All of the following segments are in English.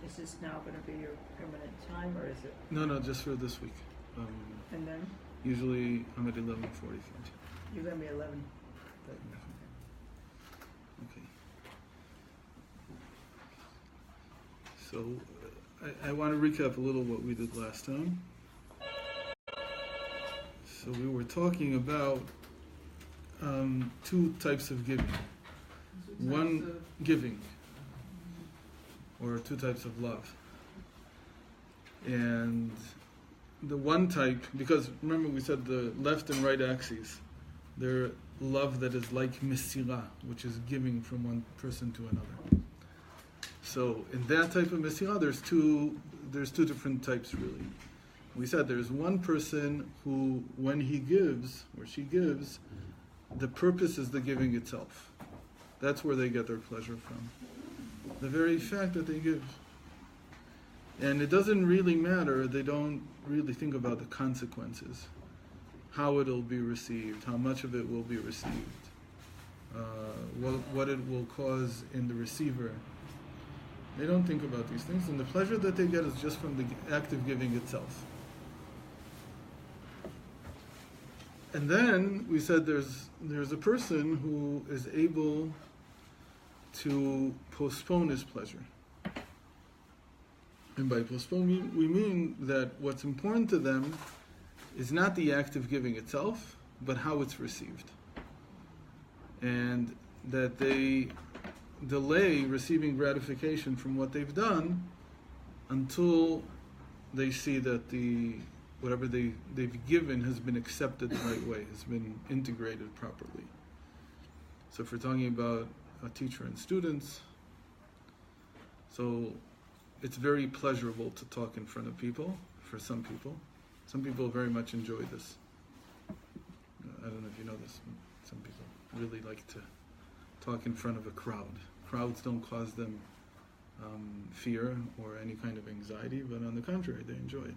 Is this now going to be your permanent time, or is it? No, just for this week. And then Usually I'm at 11:45. you're going to be 11. Okay. So I want to recap a little what we did last time. So we were talking about two types of giving. One, giving, or two types of love. And the one type, because remember we said the left and right axes, they're love that is like mesira, which is giving from one person to another. So in that type of mesira, there's two different types really. We said there's one person who, when he gives, or she gives, the purpose is the giving itself. That's where they get their pleasure from. The very fact that they give. And it doesn't really matter, they don't really think about the consequences. How it'll be received, how much of it will be received, what it will cause in the receiver. They don't think about these things, and the pleasure that they get is just from the act of giving itself. And then we said there's a person who is able to postpone his pleasure. And by postpone, we mean that what's important to them is not the act of giving itself, but how it's received. And that they delay receiving gratification from what they've done until they see that whatever they've given has been accepted the right way, has been integrated properly. So if we're talking about a teacher and students, so it's very pleasurable to talk in front of people, for some people. Some people very much enjoy this. I don't know if you know this, but some people really like to talk in front of a crowd. Crowds don't cause them fear or any kind of anxiety, but on the contrary, they enjoy it.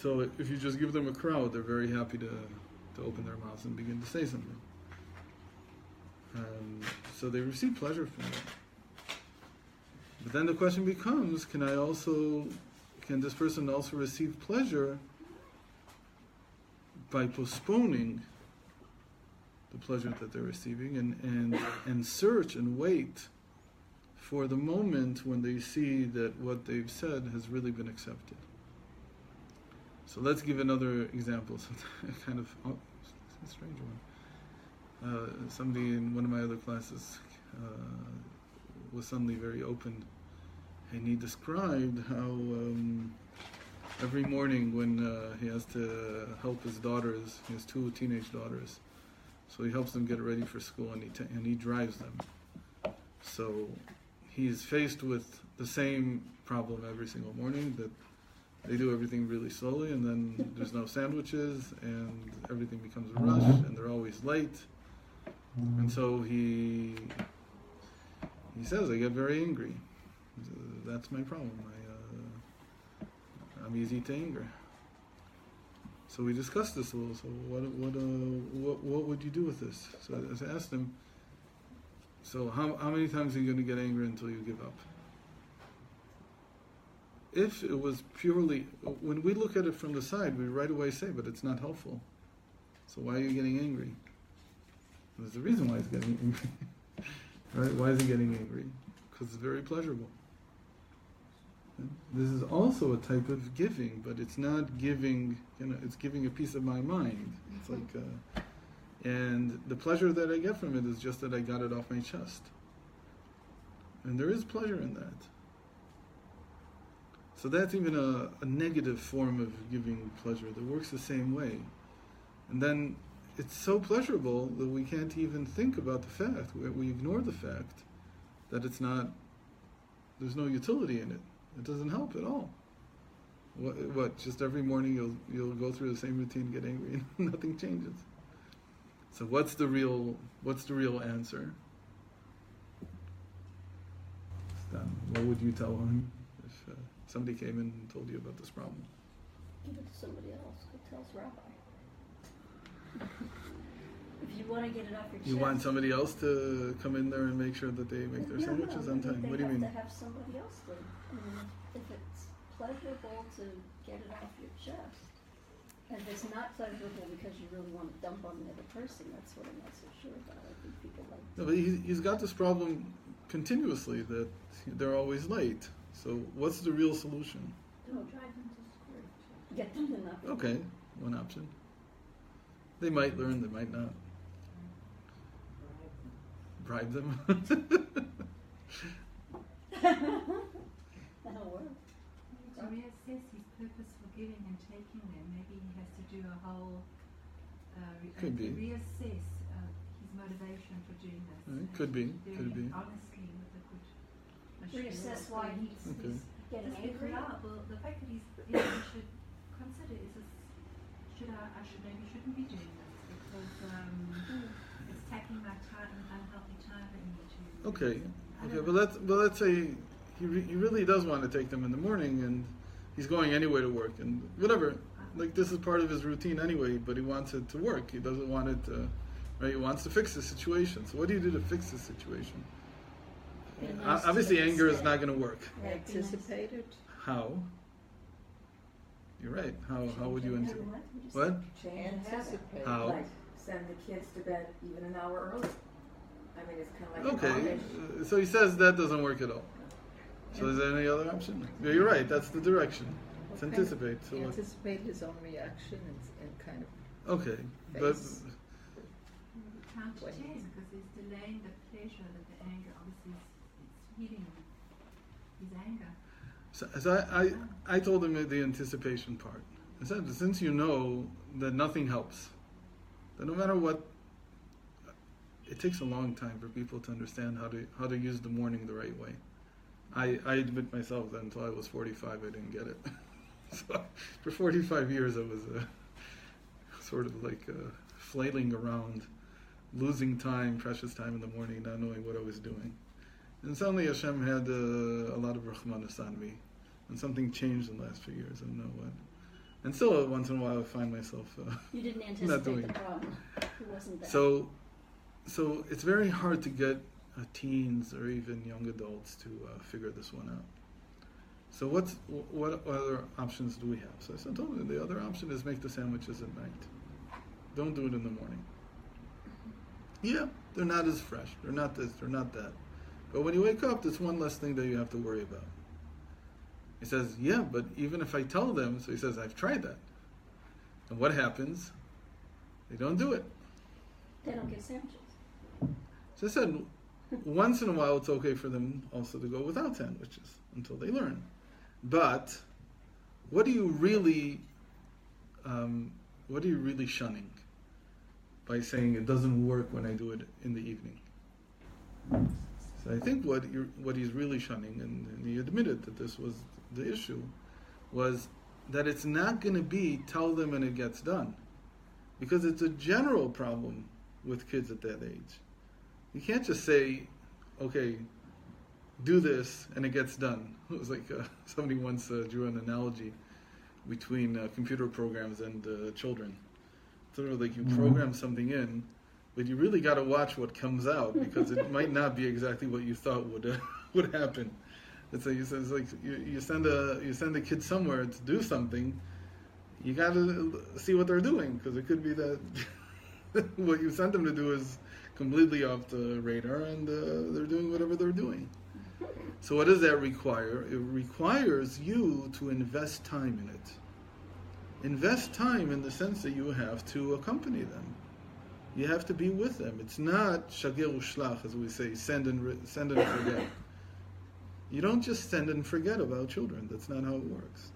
So if you just give them a crowd, they're very happy to open their mouths and begin to say something. So they receive pleasure from that. But then the question becomes, can this person also receive pleasure by postponing the pleasure that they're receiving and search and wait for the moment when they see that what they've said has really been accepted. So let's give another example. Kind of a strange one. Somebody in one of my other classes was suddenly very open, and he described how every morning when he has to help his daughters, he has two teenage daughters, so he helps them get ready for school, and he drives them. So he's faced with the same problem every single morning, that they do everything really slowly, and then there's no sandwiches, and everything becomes a rush, and they're always late. And so he says, I get very angry. That's my problem. I'm easy to anger. So we discussed this a little. So what would you do with this? So I asked him, so how many times are you going to get angry until you give up? If it was purely, when we look at it from the side, we right away say, but it's not helpful. So why are you getting angry? There's a reason why he's getting angry. Right? Why is he getting angry? Because it's very pleasurable. This is also a type of giving, but it's not giving, it's giving a piece of my mind. It's like, and the pleasure that I get from it is just that I got it off my chest. And there is pleasure in that. So that's even a negative form of giving pleasure that works the same way. And then it's so pleasurable that we can't even think about the fact, we ignore the fact that there's no utility in it. It doesn't help at all. What? Just every morning you'll go through the same routine, get angry, and nothing changes. So what's the real answer? Stan, what would you tell him if somebody came in and told you about this problem? Give it to somebody else who tells Rabbi. If you want to get it off your chest. You want somebody else to come in there and make sure that they make their sandwiches on time? What do you mean? They have to have somebody else do it. I mean, if it's pleasurable to get it off your chest, and if it's not pleasurable because you really want to dump on the other person, that's what I'm not so sure about. I think people like No, but he's got this problem continuously that they're always late. So what's the real solution? Don't drive them to school. Get them to not be Okay, one option. They might learn, they might not. Bribe them. That'll work. To reassess his purpose for giving and taking them, maybe he has to do a whole Could be. reassess his motivation for doing this. Could be, Very could be. honestly with a good Reassess why he's Okay. getting Just angry. well, the fact that he should consider is this, I shouldn't be doing this because it's taking my time, unhealthy time in me to. Okay, but let's say he really does want to take them in the morning, and he's going anyway to work, and whatever. Like this is part of his routine anyway, but he wants it to work. He doesn't want it to, right? He wants to fix the situation. So what do you do to fix the situation? Be nice to Obviously, them anger is instead. not going to work. Right, be nice. Anticipate it. How? You're right. How would you Change answer? it. What? Would you say? What? Change the habit. Anticipate. How? Like send the kids to bed even an hour early. I mean, it's kind of like Okay. an Amish. So he says that doesn't work at all. So is there any other option? Yeah, you're right. That's the direction. It's Okay. anticipate. So what? Anticipate his own reaction and kind of Okay, but face. Time to 10 because it's delaying the pleasure that the anger obviously it's feeding his anger. so I told him the anticipation part. I said, since you know that nothing helps, that no matter what, it takes a long time for people to understand how to use the morning the right way. I admit myself that until I was 45, I didn't get it. So for 45 years, I was sort of like flailing around, losing time, precious time in the morning, not knowing what I was doing. And suddenly Hashem had a lot of Rahmanas on me. And something changed in the last few years, I don't know what. And still, once in a while, I find myself You didn't not anticipate doing the it. problem. It wasn't that. So it's very hard to get teens or even young adults to figure this one out. So what other options do we have? So I told him the other option is make the sandwiches at night. Don't do it in the morning. Yeah, they're not as fresh. They're not this, they're not that. But when you wake up, there's one less thing that you have to worry about. He says, yeah, but even if I tell them, so he says, I've tried that. And what happens? They don't do it. They don't get sandwiches. So I said, once in a while it's okay for them also to go without sandwiches until they learn. But what are you really shunning by saying it doesn't work when I do it in the evening? So I think what he's really shunning, and he admitted that this was the issue, was that it's not going to be tell them and it gets done. Because it's a general problem with kids at that age. You can't just say, okay, do this and it gets done. It was like somebody once drew an analogy between computer programs and children. Sort of like you program something in, but you really got to watch what comes out because it might not be exactly what you thought would happen. It's like you send a kid somewhere to do something. You got to see what they're doing because it could be that what you sent them to do is completely off the radar, and they're doing whatever they're doing. So what does that require? It requires you to invest time in it. Invest time in the sense that you have to accompany them. You have to be with them. It's not shagir ushlach, as we say, send and forget. You don't just send and forget about children. That's not how it works.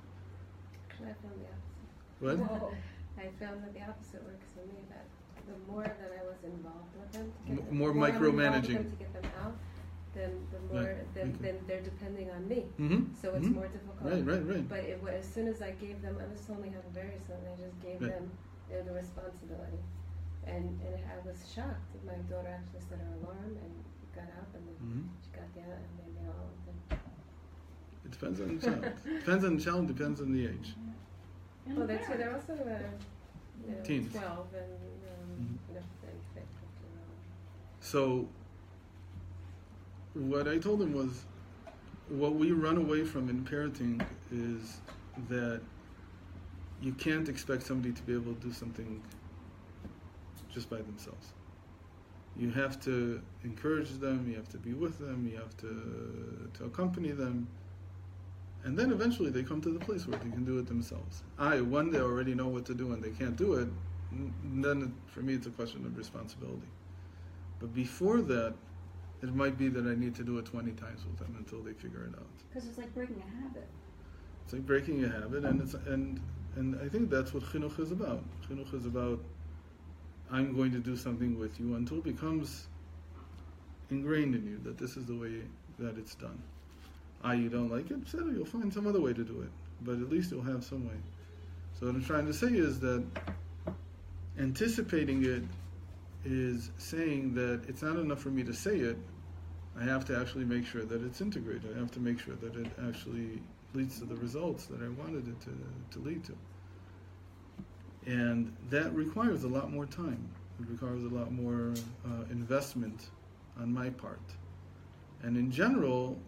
I found the opposite. What? I found that the opposite works for me. That the more that I was involved with them, to get them, More the more I'm involved with micromanaging. them to get them out, then the more Right, then, okay. then they're depending on me. Mm-hmm. So it's more difficult. Right. But as soon as I gave them, I just only have a very son. I just gave Right. them the responsibility, and I was shocked. My daughter actually set her alarm and got up, and then Mm-hmm. she got down, and they made all of them. It depends on the child. Depends on the child. Depends on the age. And Well, the they're parent. also Teens. 12 and Mhm. and So what I told him was, what we run away from in parenting is that you can't expect somebody to be able to do something just by themselves. You have to encourage them, you have to be with them, you have to accompany them, and then eventually they come to the place where they can do it themselves. When they already know what to do and they can't do it, then for me it's a question of responsibility. But before that, it might be that I need to do it 20 times with them until they figure it out. Because it's like breaking a habit. It's like breaking a habit, and I think that's what chinuch is about. Chinuch is about, I'm going to do something with you until it becomes ingrained in you that this is the way that it's done. You don't like it, so you'll find some other way to do it, but at least you'll have some way. So what I'm trying to say is that anticipating it is saying that it's not enough for me to say it, I have to actually make sure that it's integrated. I have to make sure that it actually leads to the results that I wanted it to lead to. And that requires a lot more time. It requires a lot more investment on my part. And in general,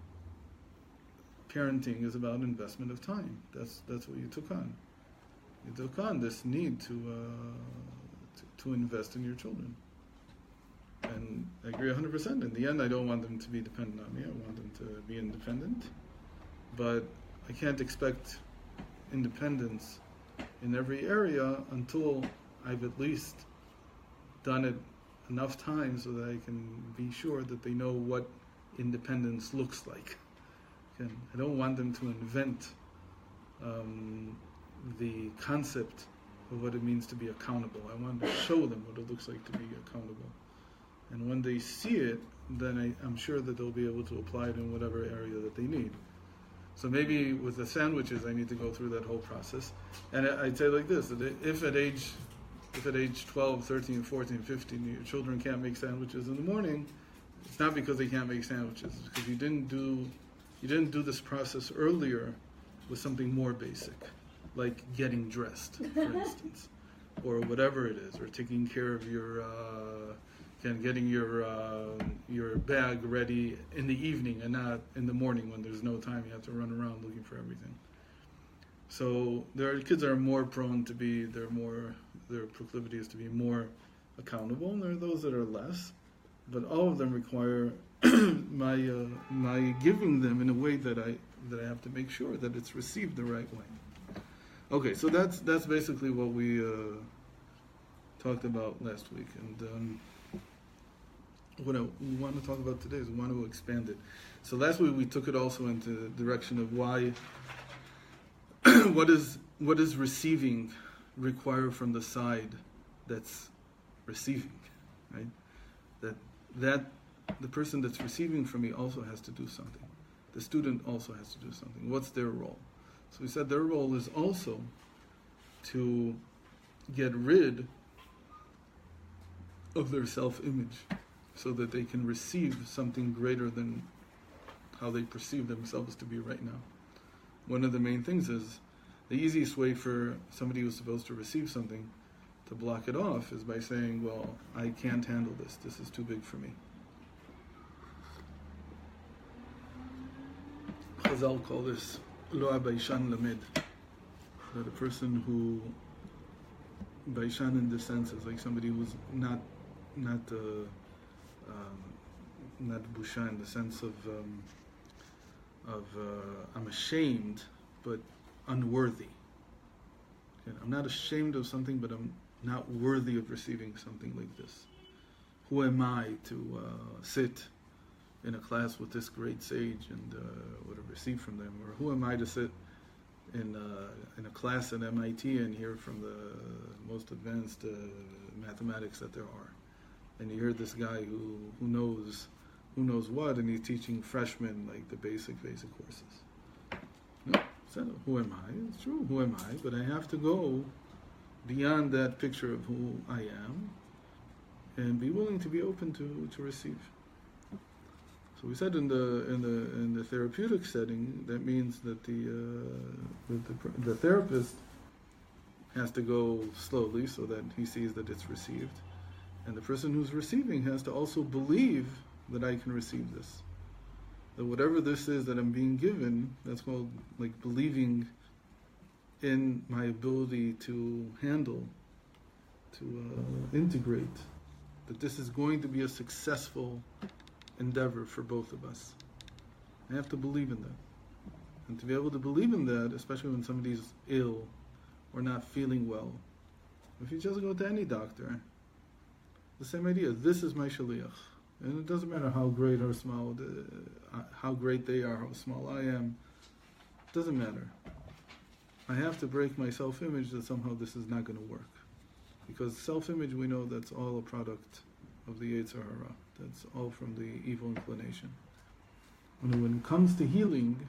parenting is about investment of time. That's what you took on. You took on this need to invest in your children. And I agree 100%. In the end, I don't want them to be dependent on me. I want them to be independent. But I can't expect independence in every area until I've at least done it enough times so that I can be sure that they know what independence looks like. I don't want them to invent the concept of what it means to be accountable. I want to show them what it looks like to be accountable. And when they see it, then I'm sure that they'll be able to apply it in whatever area that they need. So maybe with the sandwiches, I need to go through that whole process. And I'd say like this, that if at age 12, 13, 14, 15, your children can't make sandwiches in the morning, it's not because they can't make sandwiches. It's because you didn't do this process earlier with something more basic, like getting dressed, for instance, or whatever it is, or taking care of your getting your bag ready in the evening and not in the morning when there's no time. You have to run around looking for everything. So there are kids that are more prone to be, their proclivity is to be more accountable, and there are those that are less. But all of them require my giving them in a way that I have to make sure that it's received the right way. Okay, so that's basically what we talked about last week, and what we want to talk about today is we want to expand it. So last week we took it also into the direction of why, what is receiving require from the side that's receiving, right? That the person that's receiving from me also has to do something. The student also has to do something. What's their role? So we said their role is also to get rid of their self-image so that they can receive something greater than how they perceive themselves to be right now. One of the main things is the easiest way for somebody who's supposed to receive something to block it off is by saying, well, I can't handle this. This is too big for me. Chazal call this lo baishan lamed. That a person who, baishan in this sense is like somebody who's not busha in the sense of I'm ashamed but unworthy. Okay, I'm not ashamed of something, but I'm not worthy of receiving something like this. Who am I to sit in a class with this great sage and receive from them? Or who am I to sit in a class at MIT and hear from the most advanced mathematics that there are? And you hear this guy who knows what, and he's teaching freshmen like the basic courses. No, so who am I? It's true, who am I? But I have to go beyond that picture of who I am and be willing to be open to receive. So we said in the therapeutic setting, that means that the therapist has to go slowly so that he sees that it's received, And the person who's receiving has to also believe that I can receive this. That whatever this is that I'm being given, that's called like believing in my ability to handle, to integrate, that this is going to be a successful endeavor for both of us. I have to believe in that. And to be able to believe in that, especially when somebody's ill or not feeling well, if you just go to any doctor, the same idea, this is my shaliach. And it doesn't matter how great or small, how great they are, how small I am, it doesn't matter. I have to break my self-image that somehow this is not going to work. Because self-image, we know that's all a product of the Yetzer Hara. That's all from the evil inclination. When it comes to healing,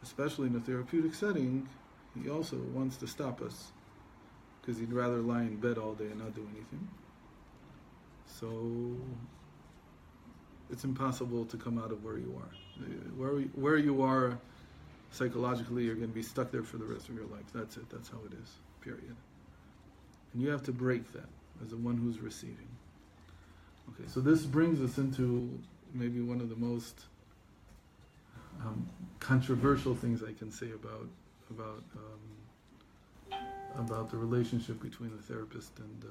especially in a therapeutic setting, he also wants to stop us. Because he'd rather lie in bed all day and not do anything. So it's impossible to come out of where you are. Where you are psychologically, you're going to be stuck there for the rest of your life. That's it. That's how it is. Period. And you have to break that as the one who's receiving. Okay, so this brings us into maybe one of the most controversial things I can say about the relationship between the therapist and.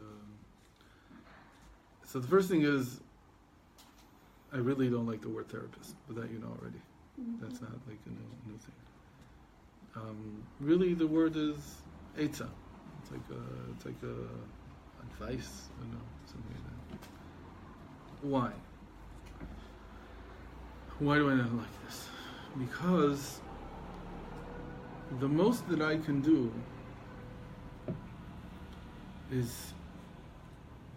So the first thing is, I really don't like the word therapist, but that you know already. That's not like a new thing. Really, the word is eitzah. It's like a advice, something like that. Why? Why do I not like this? Because the most that I can do is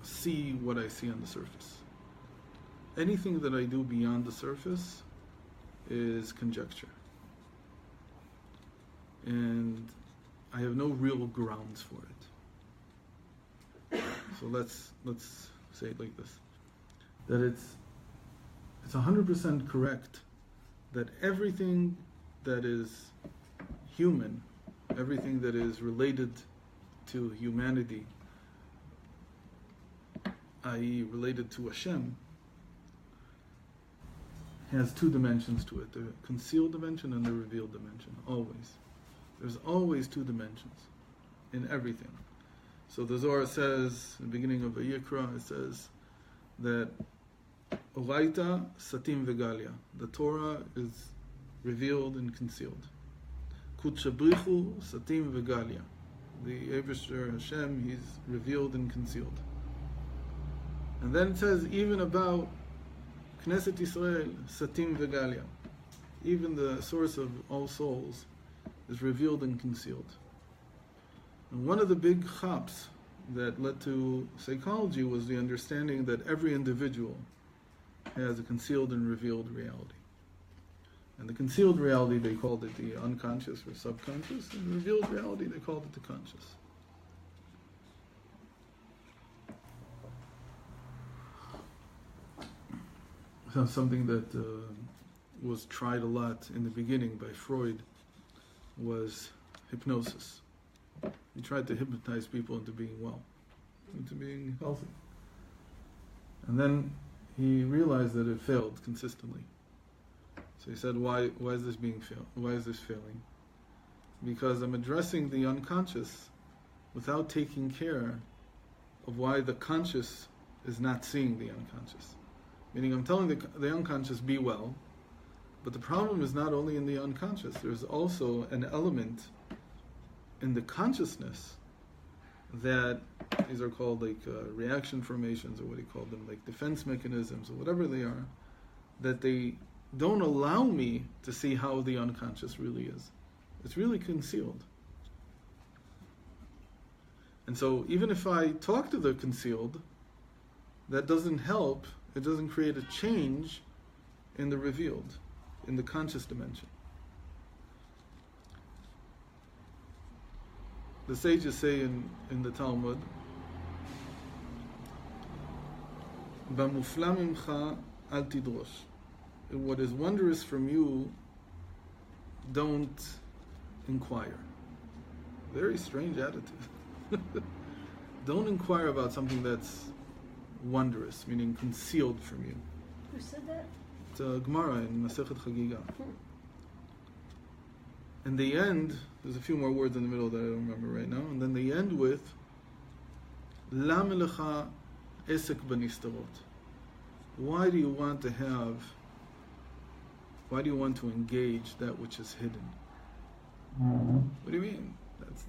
see what I see on the surface. Anything that I do beyond the surface is conjecture. And I have no real grounds for it. So let's say it like this. That it's 100% correct that everything that is human, everything that is related to humanity, i.e. related to Hashem, has two dimensions to it, the concealed dimension and the revealed dimension, always. There's always two dimensions in everything. So the Zohar says, in the beginning of Vayikra, it says that Oraita Satim Vegalia, the Torah is revealed and concealed. Kutshabrichu Satim Vegalia, the Eibusher Hashem, he's revealed and concealed. And then it says even about Knesset Yisrael, Satim Vegalia, even the source of all souls is revealed and concealed. And one of the big chaps that led to psychology was the understanding that every individual has a concealed and revealed reality. And the concealed reality, they called it the unconscious or subconscious, and the revealed reality, they called it the conscious. So something that was tried a lot in the beginning by Freud was hypnosis. He tried to hypnotize people into being well, into being healthy. And then he realized that it failed consistently. So he said, why is this failing? Because I'm addressing the unconscious without taking care of why the conscious is not seeing the unconscious. Meaning I'm telling the unconscious, be well, but the problem is not only in the unconscious, there's also an element in the consciousness that, these are called like reaction formations, or what he called them, like defense mechanisms, or whatever they are, that they don't allow me to see how the unconscious really is. It's really concealed. And so even if I talk to the concealed, that doesn't help. It doesn't create a change in the revealed, in the conscious dimension. The sages say in the Talmud, "Bamufla mimcha al tidrosh." What is wondrous from you, don't inquire. Very strange attitude. Don't inquire about something that's wondrous, meaning concealed from you. Who said that? It's a Gemara in Masechet Chagiga. And they end, there's a few more words in the middle that I don't remember right now, and then they end with Lam lecha esek b'nistarot. Why do you want to engage that which is hidden? What do you mean? That's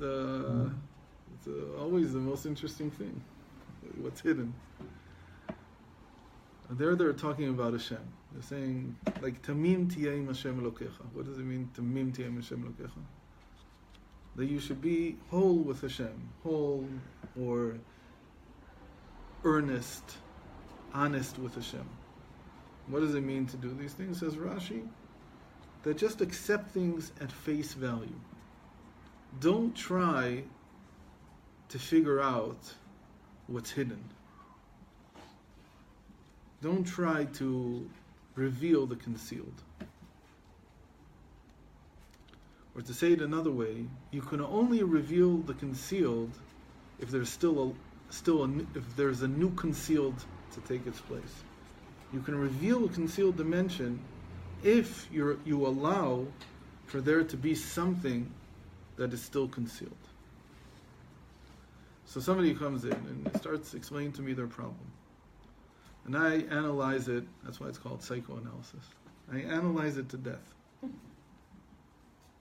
always the most interesting thing. What's hidden? They're talking about Hashem. They're saying, like, Tamim tiyeh Hashem Elokecha. What does it mean, Tamim tiyeh Hashem Elokecha? That you should be whole with Hashem. Whole or earnest, honest with Hashem. What does it mean to do these things? Says Rashi, that just accept things at face value. Don't try to figure out what's hidden. Don't try to reveal the concealed. Or to say it another way, you can only reveal the concealed if there's if there's a new concealed to take its place. You can reveal a concealed dimension if you allow for there to be something that is still concealed. So somebody comes in and starts explaining to me their problem. And I analyze it, that's why it's called psychoanalysis. I analyze it to death.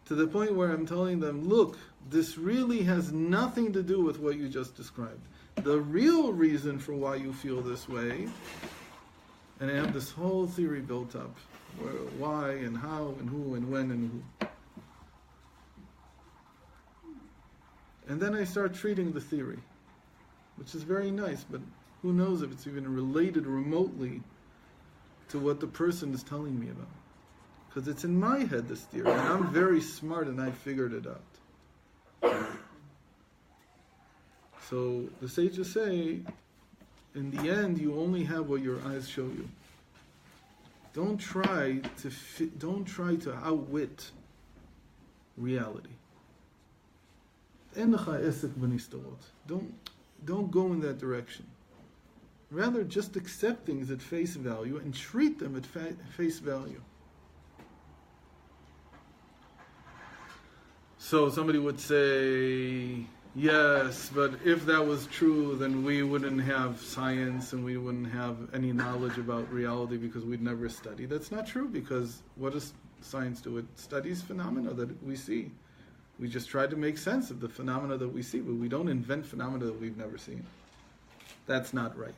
To the point where I'm telling them, look, this really has nothing to do with what you just described. The real reason for why you feel this way, and I have this whole theory built up, why and how and who and when and who. And then I start treating the theory, which is very nice, but who knows if it's even related remotely to what the person is telling me about. Because it's in my head, this theory, and I'm very smart and I figured it out. So the sages say, in the end, you only have what your eyes show you. Don't try to outwit reality. Don't go in that direction. Rather, just accept things at face value and treat them at face value. So somebody would say, yes, but if that was true, then we wouldn't have science and we wouldn't have any knowledge about reality because we'd never study. That's not true, because what does science do? It studies phenomena that we see. We just try to make sense of the phenomena that we see, but we don't invent phenomena that we've never seen. That's not right.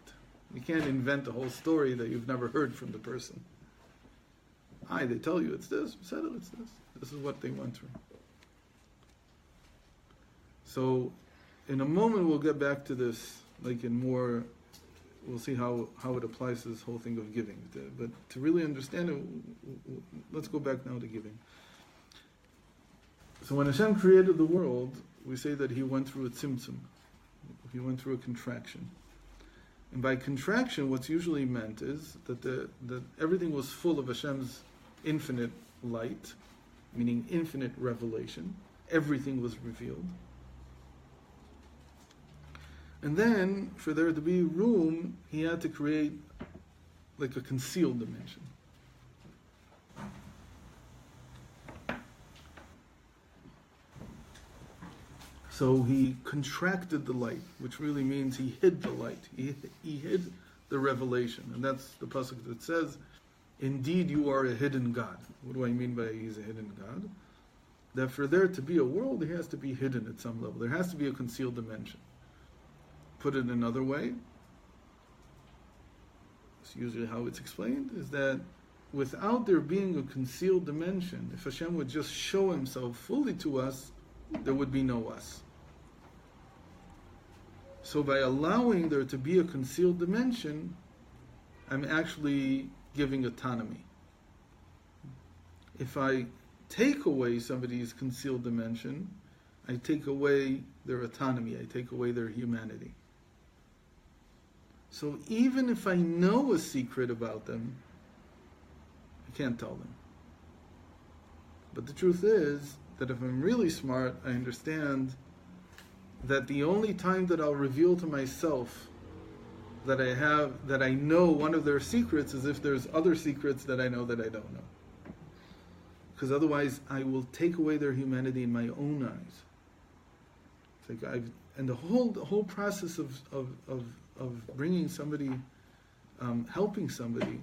You can't invent a whole story that you've never heard from the person. They tell you it's this, settle it's this. This is what they went through. So, in a moment we'll get back to this, like in more, we'll see how it applies to this whole thing of giving. But to really understand it, let's go back now to giving. So when Hashem created the world, we say that He went through a tzimtzum. He went through a contraction. And by contraction, what's usually meant is that everything was full of Hashem's infinite light, meaning infinite revelation. Everything was revealed. And then, for there to be room, He had to create like a concealed dimension. So He contracted the light, which really means He hid the light. He hid the revelation. And that's the pasuk that says, indeed you are a hidden God. What do I mean by He's a hidden God? That for there to be a world, He has to be hidden at some level. There has to be a concealed dimension. Put it another way, it's usually how it's explained, is that without there being a concealed dimension, if Hashem would just show Himself fully to us, there would be no us. So by allowing there to be a concealed dimension, I'm actually giving autonomy. If I take away somebody's concealed dimension, I take away their autonomy, I take away their humanity. So even if I know a secret about them, I can't tell them. But the truth is that if I'm really smart, I understand that the only time that I'll reveal to myself that I have, that I know one of their secrets, as if there's other secrets that I know that I don't know. Because otherwise I will take away their humanity in my own eyes. It's like and the whole process of bringing somebody, helping somebody,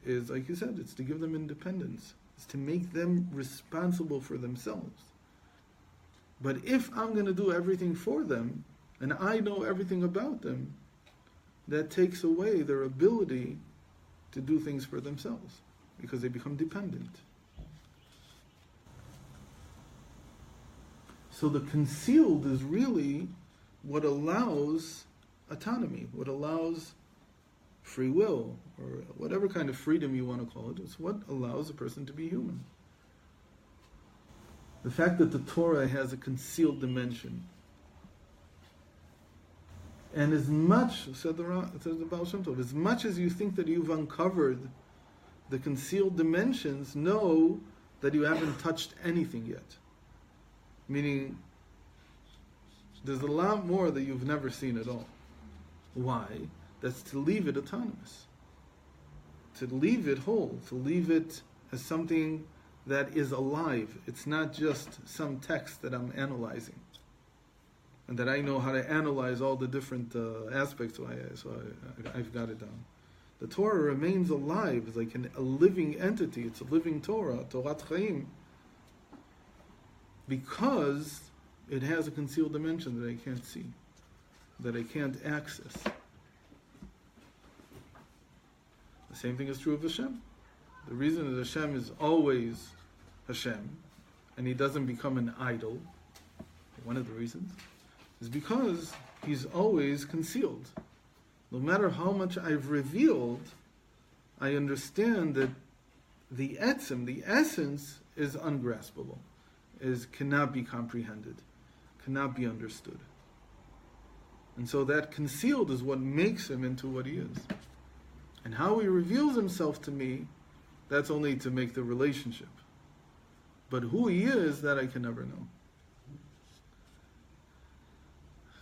is, like you said, it's to give them independence. It's to make them responsible for themselves. But if I'm going to do everything for them, and I know everything about them, that takes away their ability to do things for themselves, because they become dependent. So the concealed is really what allows autonomy, what allows free will, or whatever kind of freedom you want to call it. It's what allows a person to be human. The fact that the Torah has a concealed dimension. And as much, said the Baal Shem Tov, as much as you think that you've uncovered the concealed dimensions, know that you haven't touched anything yet. Meaning, there's a lot more that you've never seen at all. Why? That's to leave it autonomous. To leave it whole. To leave it as something that is alive. It's not just some text that I'm analyzing. And that I know how to analyze all the different aspects, so I've got it down. The Torah remains alive. It's like a living entity. It's a living Torah, Torat Chaim. Because it has a concealed dimension that I can't see, that I can't access. The same thing is true of Hashem. The reason that Hashem is always Hashem, and He doesn't become an idol, one of the reasons, is because He's always concealed. No matter how much I've revealed, I understand that the etzem, the essence, is ungraspable, cannot be comprehended, cannot be understood. And so that concealed is what makes Him into what He is. And how He reveals Himself to me, that's only to make the relationship. But who He is, that I can never know.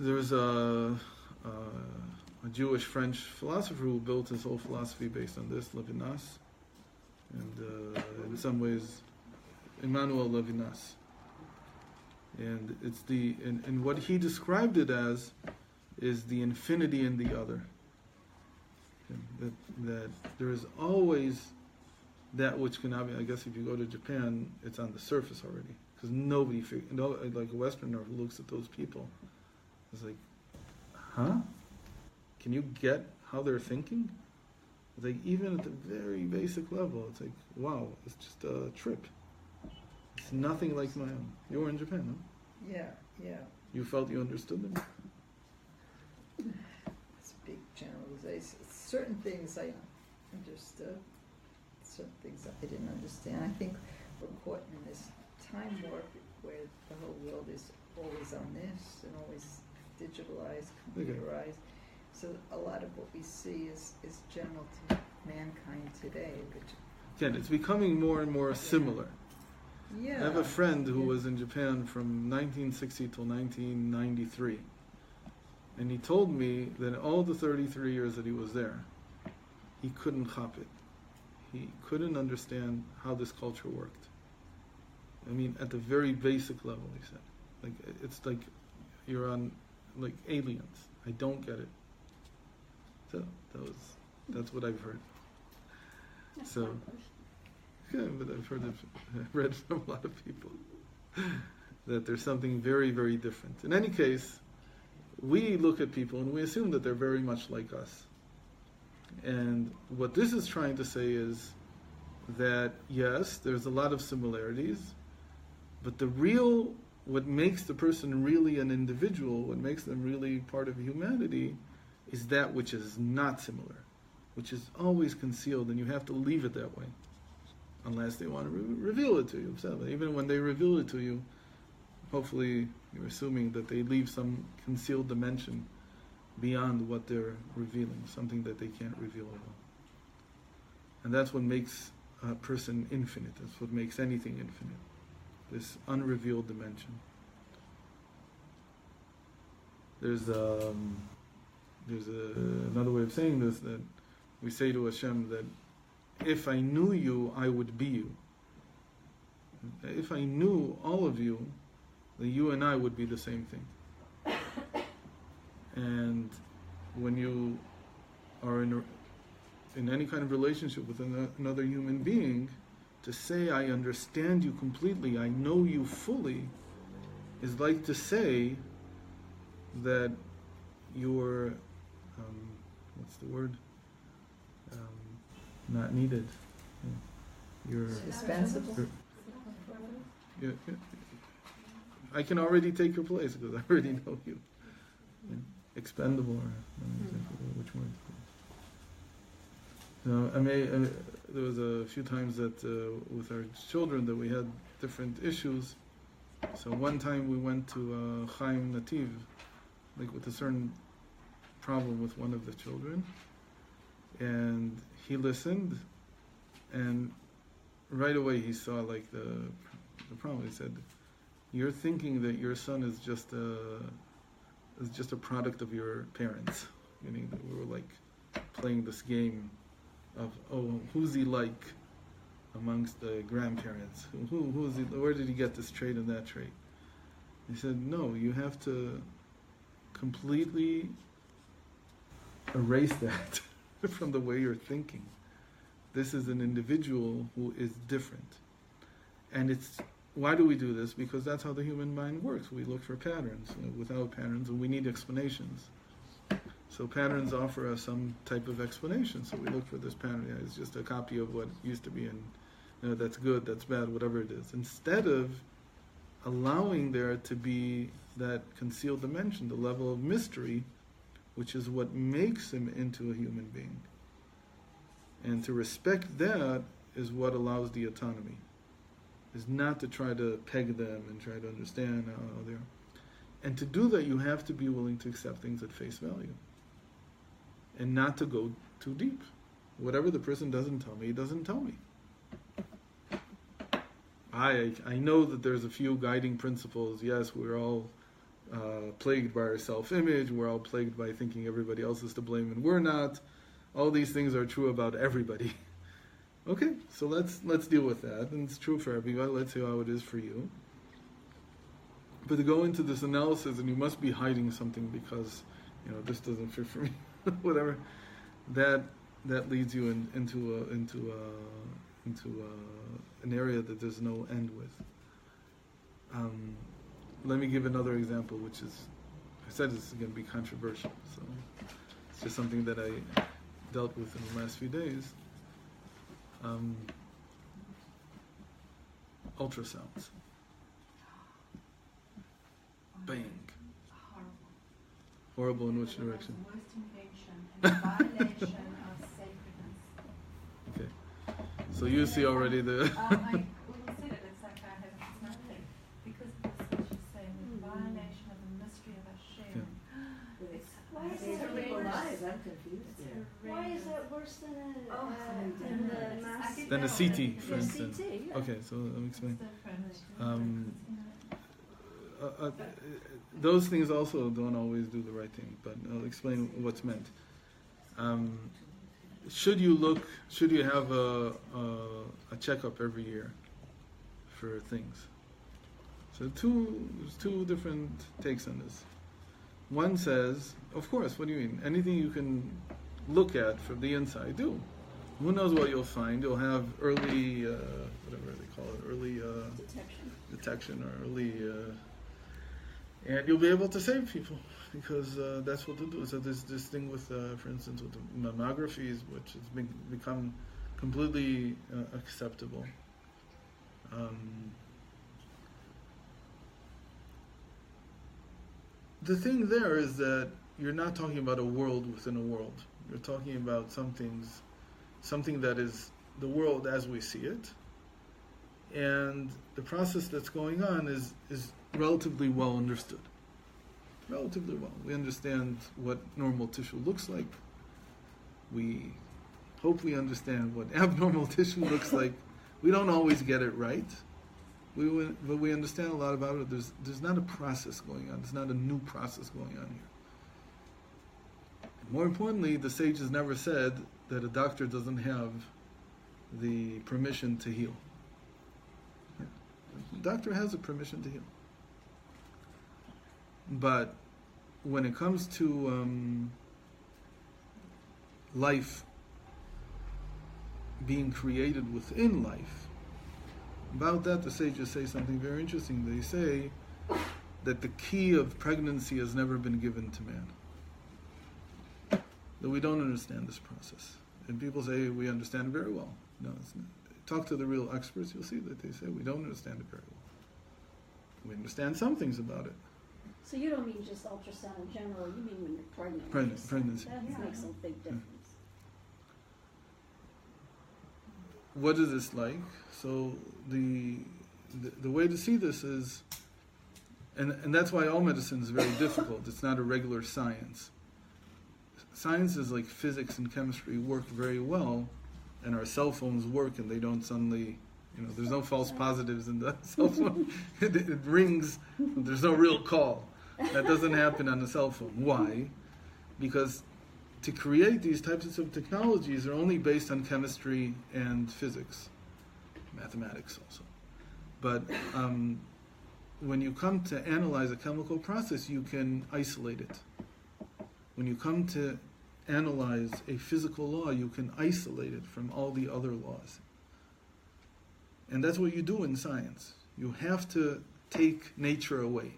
There was a Jewish French philosopher who built his whole philosophy based on this, Levinas, and in some ways, Emmanuel Levinas. And it's and what he described it as is the infinity in the other. That there is always that which cannot be. I guess if you go to Japan, it's on the surface already, because nobody, like a Westerner who looks at those people, is like, huh? Can you get how they're thinking? It's like, even at the very basic level, it's like, wow, it's just a trip. It's nothing like my own. You were in Japan, huh? Yeah. You felt you understood them? It's a big generalization. Certain things I understood, certain things I didn't understand. I think we're caught in this time warp where the whole world is always on this and always digitalized, computerized. So a lot of what we see is general to mankind today. Again, it's becoming more and more similar. Yeah. I have a friend who was in Japan from 1960 till 1993. And he told me that all the 33 years that he was there, he couldn't chop it. He couldn't understand how this culture worked. I mean, at the very basic level, he said. Like, it's like you're on, like, aliens. I don't get it. So, that's what I've heard. So, yeah, but I've read from a lot of people that there's something very, very different. In any case, we look at people and we assume that they're very much like us. And what this is trying to say is that, yes, there's a lot of similarities, but what makes the person really an individual, what makes them really part of humanity, is that which is not similar, which is always concealed, and you have to leave it that way, unless they want to reveal it to you. So even when they reveal it to you, hopefully you're assuming that they leave some concealed dimension beyond what they're revealing, something that they can't reveal at all. And that's what makes a person infinite. That's what makes anything infinite. This unrevealed dimension. There's there's another way of saying this, that we say to Hashem that if I knew you, I would be you. If I knew all of you, then you and I would be the same thing. And when you are in any kind of relationship with another human being, to say I understand you completely, I know you fully, is like to say that you're, what's the word? Not needed. You're Dispensable. Yeah, I can already take your place because I already know you. Yeah. Expendable, or I don't know exactly which word. There was a few times that with our children that we had different issues. So one time we went to Chaim Nativ, like with a certain problem with one of the children, and he listened, and right away he saw like the problem. He said, "You're thinking that your son is just a product of your parents." Meaning that we were like playing this game of, oh, who's he like amongst the grandparents? Who's he? Where did he get this trait and that trait? He said, no, you have to completely erase that from the way you're thinking. This is an individual who is different. And why do we do this? Because that's how the human mind works. We look for patterns. Without patterns, and we need explanations. So patterns offer us some type of explanation. So we look for this pattern. Yeah, it's just a copy of what used to be, and that's good, that's bad, whatever it is. Instead of allowing there to be that concealed dimension, the level of mystery, which is what makes him into a human being. And to respect that is what allows the autonomy. Is not to try to peg them and try to understand how they're. And to do that, you have to be willing to accept things at face value. And not to go too deep. Whatever the person doesn't tell me, he doesn't tell me. I know that there's a few guiding principles. Yes, we're all plagued by our self-image. We're all plagued by thinking everybody else is to blame and we're not. All these things are true about everybody. Okay, so let's deal with that. And it's true for everybody. Let's see how it is for you. But to go into this analysis, and you must be hiding something because, this doesn't fit for me, whatever, that leads you into an area that there's no end with. Let me give another example, which is, I said this is going to be controversial, so it's just something that I dealt with in the last few days. Ultrasounds. Bang. Horrible in which direction? The worst invention and violation of sacredness. Okay. So you see already the... I wouldn't say that it's like I have it's nothing. Because it's what you say, the violation of the mystery of Hashem. Yeah. Why is It's it horrible worse? lies. I'm confused. Why is that worse than Oh, the mass? Than a CT, for Yeah, instance. CT, yeah. Okay, so let me explain. Um, Those things also don't always do the right thing, but I'll explain what's meant. Should you have a checkup every year for things? So there's two different takes on this. One says, of course, what do you mean? Anything you can look at from the inside, do. Who knows what you'll find? You'll have early, whatever they call it, early detection or early... and you'll be able to save people because that's what they'll do. So there's this thing with, for instance, with the mammographies, which has become completely acceptable. The thing there is that you're not talking about a world within a world. You're talking about something that is the world as we see it. And the process that's going on is relatively well understood. Relatively well. We understand what normal tissue looks like. We hope we understand what abnormal tissue looks like. We don't always get it right, but we understand a lot about it. There's not a process going on. There's not a new process going on More importantly, the sages never said that a doctor doesn't have the permission to heal. The doctor has a permission to heal. But when it comes to life being created within life, about that the sages say something very interesting. They say that the key of pregnancy has never been given to man. That we don't understand this process. And people say we understand it very well. No, it's not. Talk to the real experts, you'll see that they say we don't understand it very well. We understand some things about it. So you don't mean just ultrasound in general, you mean when you're pregnant. Pregnancy. That makes a big difference. What is this like? So the way to see this is, and that's why all medicine is very difficult. It's not a regular science. Sciences like physics and chemistry work very well, and our cell phones work, and they don't suddenly, there's no false positives in the cell phone. It rings, but there's no real call. That doesn't happen on a cell phone. Why? Because to create these types of technologies are only based on chemistry and physics, mathematics also. But when you come to analyze a chemical process, you can isolate it. When you come to analyze a physical law, you can isolate it from all the other laws. And that's what you do in science. You have to take nature away.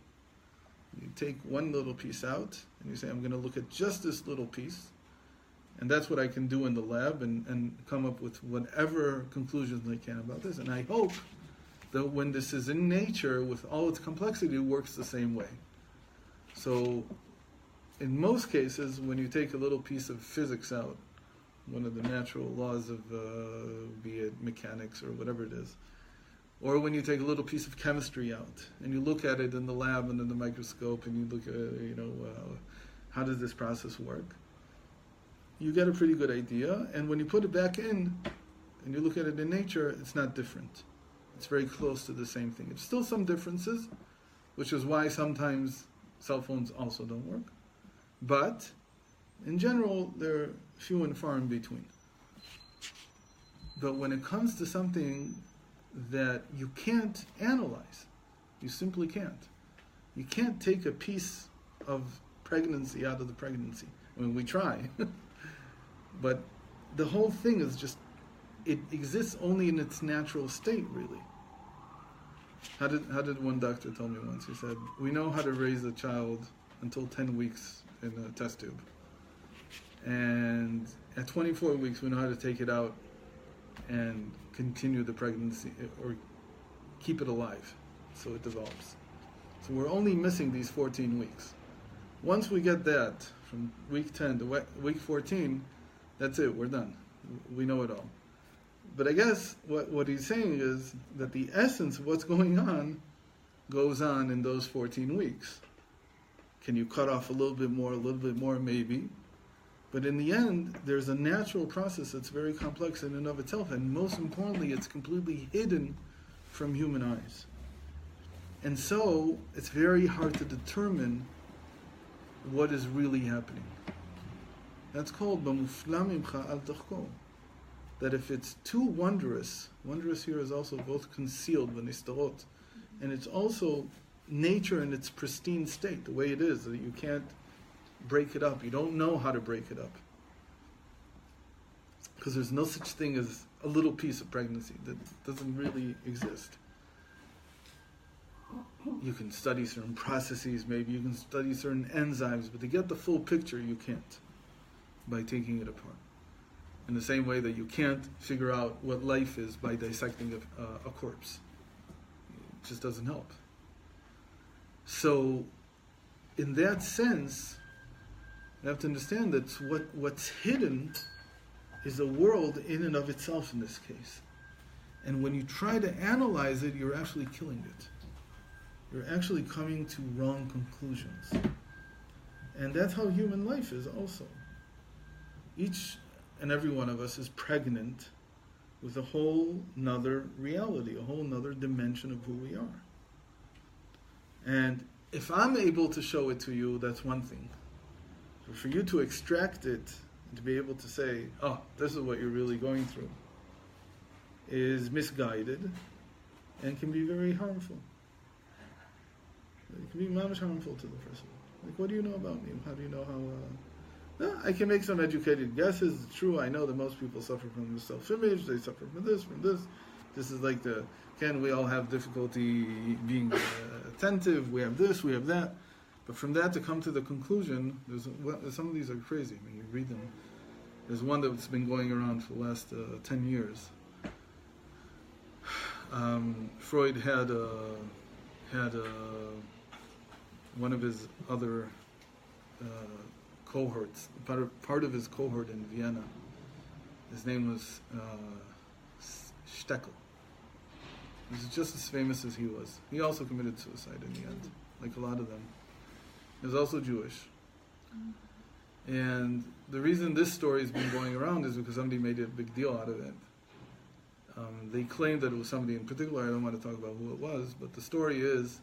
You take one little piece out, and you say, I'm going to look at just this little piece, and that's what I can do in the lab, and come up with whatever conclusions I can about this. And I hope that when this is in nature, with all its complexity, it works the same way. So, in most cases, when you take a little piece of physics out, one of the natural laws of, be it mechanics or whatever it is, or when you take a little piece of chemistry out, and you look at it in the lab and in the microscope, and you look at, how does this process work? You get a pretty good idea, and when you put it back in, and you look at it in nature, it's not different. It's very close to the same thing. It's still some differences, which is why sometimes cell phones also don't work. But, in general, they're few and far in between. But when it comes to something that you can't analyze, you simply can't. You can't take a piece of pregnancy out of the pregnancy. I mean, we try. But the whole thing is just, it exists only in its natural state, really. How did one doctor tell me once? He said, we know how to raise a child until 10 weeks in a test tube. And at 24 weeks, we know how to take it out and continue the pregnancy, or keep it alive so it develops. So we're only missing these 14 weeks. Once we get that, from week 10 to week 14, that's it, we're done. We know it all. But I guess what he's saying is that the essence of what's going on goes on in those 14 weeks. Can you cut off a little bit more, maybe? But in the end, there's a natural process that's very complex in and of itself, and most importantly, it's completely hidden from human eyes. And so, it's very hard to determine what is really happening. That's called b'mufla mimcha al tachko. That if it's too wondrous here is also both concealed, v'nistarot, and it's also nature in its pristine state, the way it is, that you can't break it up. You don't know how to break it up. Because there's no such thing as a little piece of pregnancy. That doesn't really exist. You can study certain processes, maybe you can study certain enzymes, but to get the full picture, you can't by taking it apart. In the same way that you can't figure out what life is by dissecting a corpse. It just doesn't help. So, in that sense, you have to understand that what's hidden is a world in and of itself in this case. And when you try to analyze it, you're actually killing it. You're actually coming to wrong conclusions. And that's how human life is also. Each and every one of us is pregnant with a whole nother reality, a whole nother dimension of who we are. And if I'm able to show it to you, that's one thing. For you to extract it and to be able to say, oh, this is what you're really going through, is misguided and can be very harmful. It can be mamish harmful to the person. Like, what do you know about me? How do you know how... I can make some educated guesses. It's true, I know that most people suffer from self-image. They suffer from this, from this. This is like we all have difficulty being attentive. We have this, we have that. But from that to come to the conclusion, some of these are crazy. I mean, you read them. There's one that's been going around for the last 10 years. Freud had one of his other cohorts, part of his cohort in Vienna. His name was Steckel. He was just as famous as he was. He also committed suicide in the end, like a lot of them. He was also Jewish. And the reason this story has been going around is because somebody made a big deal out of it. They claimed that it was somebody in particular. I don't want to talk about who it was, but the story is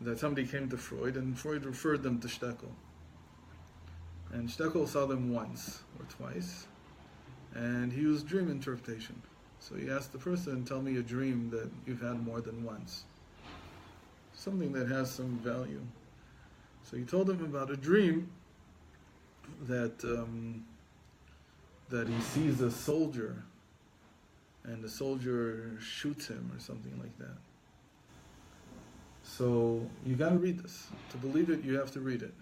that somebody came to Freud, and Freud referred them to Steckel. And Steckel saw them once or twice, and he used dream interpretation. So he asked the person, tell me a dream that you've had more than once. Something that has some value. So he told him about a dream that he sees a soldier, and the soldier shoots him or something like that. So you got to read this. To believe it, you have to read it.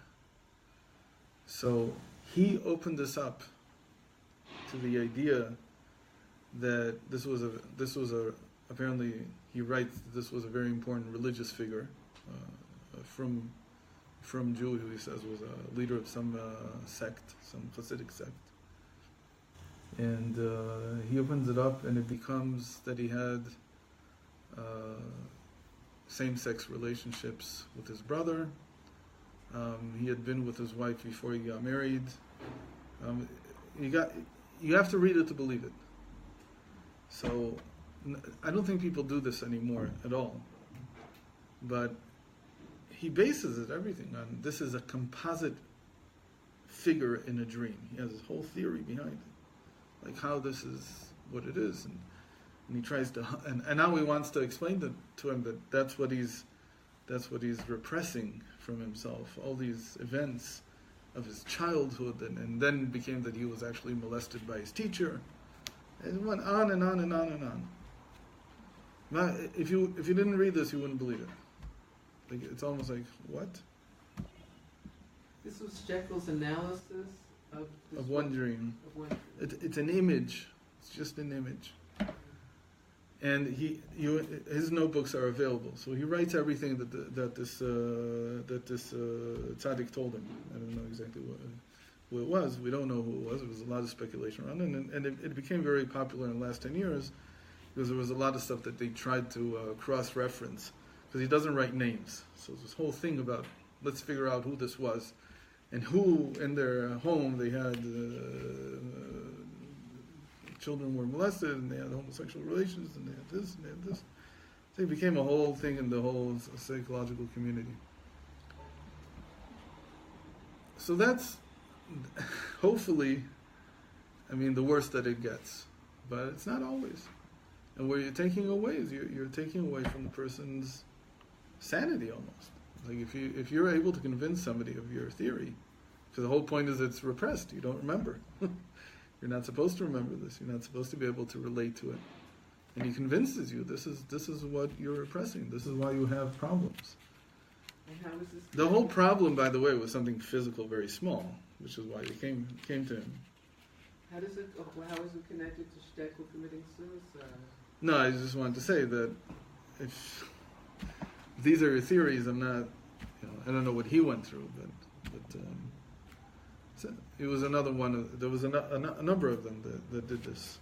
So he opened this up to the idea that this was apparently he writes that this was a very important religious figure from Jew, who he says was a leader of some sect, some Hasidic sect. And he opens it up, and it becomes that he had same-sex relationships with his brother. He had been with his wife before he got married. You have to read it to believe it. So I don't think people do this anymore at all. But he bases it everything on this is a composite figure in a dream. He has his whole theory behind it, like how this is what it is, and he tries to, and now he wants to explain to him that that's what he's repressing from himself, all these events of his childhood, and then it became that he was actually molested by his teacher. It went on and on and on and on. Now, if you didn't read this, you wouldn't believe it. Like, it's almost like, what? This was Steckel's analysis of one dream. It's an image. It's just an image. And his notebooks are available. So he writes everything that this tzaddik told him. I don't know exactly who it was. We don't know who it was. There was a lot of speculation around it. And it became very popular in the last 10 years because there was a lot of stuff that they tried to cross-reference. Because he doesn't write names. So this whole thing about, let's figure out who this was. And who in their home they had children were molested, and they had homosexual relations, and they had this, and they had this. So it became a whole thing in the whole psychological community. So that's, hopefully, the worst that it gets. But it's not always. And where you're taking away is you're taking away from the person's sanity almost. Like if you're able to convince somebody of your theory, because the whole point is it's repressed, you don't remember. You're not supposed to remember this. You're not supposed to be able to relate to it. And he convinces you this is what you're repressing. This is why you have problems. And how is this? The whole problem, by the way, was something physical, very small, which is why they came to him. How is it connected to Steckel committing suicide? No, I just wanted to say that if these are your theories, I'm not, I don't know what he went through, but so it was another one. There was a number of them that did this.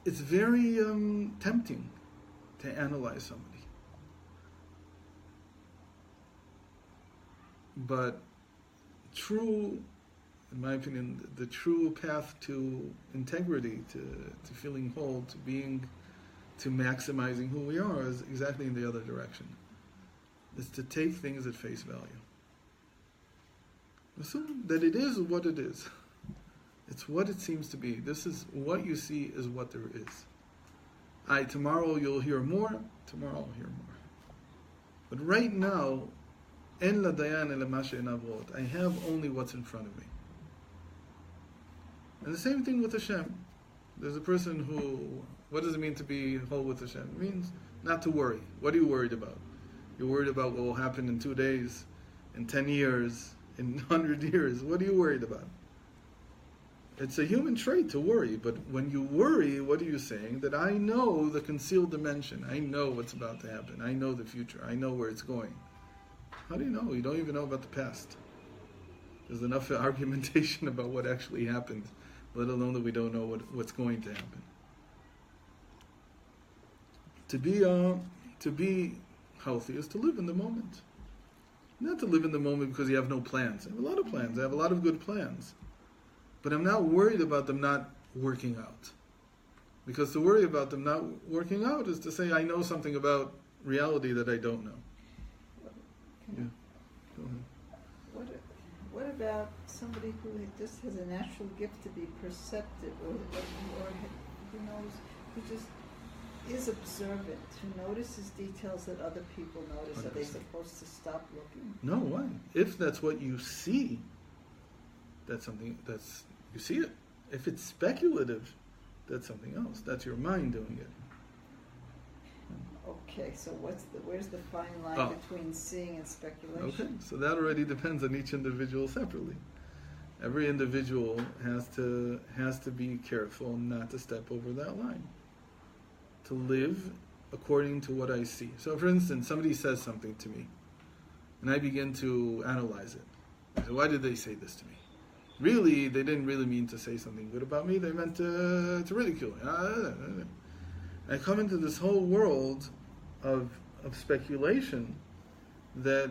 It's very tempting to analyze somebody, but in my opinion, the true path to integrity, to feeling whole, to maximizing who we are is exactly in the other direction. Is to take things at face value. Assume that it is what it is. It's what it seems to be. This is what you see is what there is. Tomorrow you'll hear more. Tomorrow I'll hear more. But right now, en la dayan ela ma she'einav ro'ot. I have only what's in front of me. And the same thing with Hashem. There's a person who, what does it mean to be whole with Hashem? It means not to worry. What are you worried about? You're worried about what will happen in 2 days, in 10 years, in 100 years. What are you worried about? It's a human trait to worry, but when you worry, what are you saying? That I know the concealed dimension. I know what's about to happen. I know the future. I know where it's going. How do you know? You don't even know about the past. There's enough argumentation about what actually happened, let alone that we don't know what's going to happen. To be healthy is to live in the moment. Not to live in the moment because you have no plans. I have a lot of plans. I have a lot of good plans. But I'm not worried about them not working out. Because to worry about them not working out is to say I know something about reality that I don't know. Yeah. Go ahead. What about somebody who just has a natural gift to be perceptive, or who knows, who just is observant, who notices details that other people notice? 100%. Are they supposed to stop looking? No, why? If that's what you see, that's something that's you see it. If it's speculative, that's something else. That's your mind doing it. Okay, so where's the fine line between seeing and speculation? Okay, so that already depends on each individual separately. Every individual has to be careful not to step over that line. To live according to what I see. So for instance, somebody says something to me, and I begin to analyze it. I say, why did they say this to me? Really, they didn't really mean to say something good about me. They meant to ridicule me. I come into this whole world of speculation that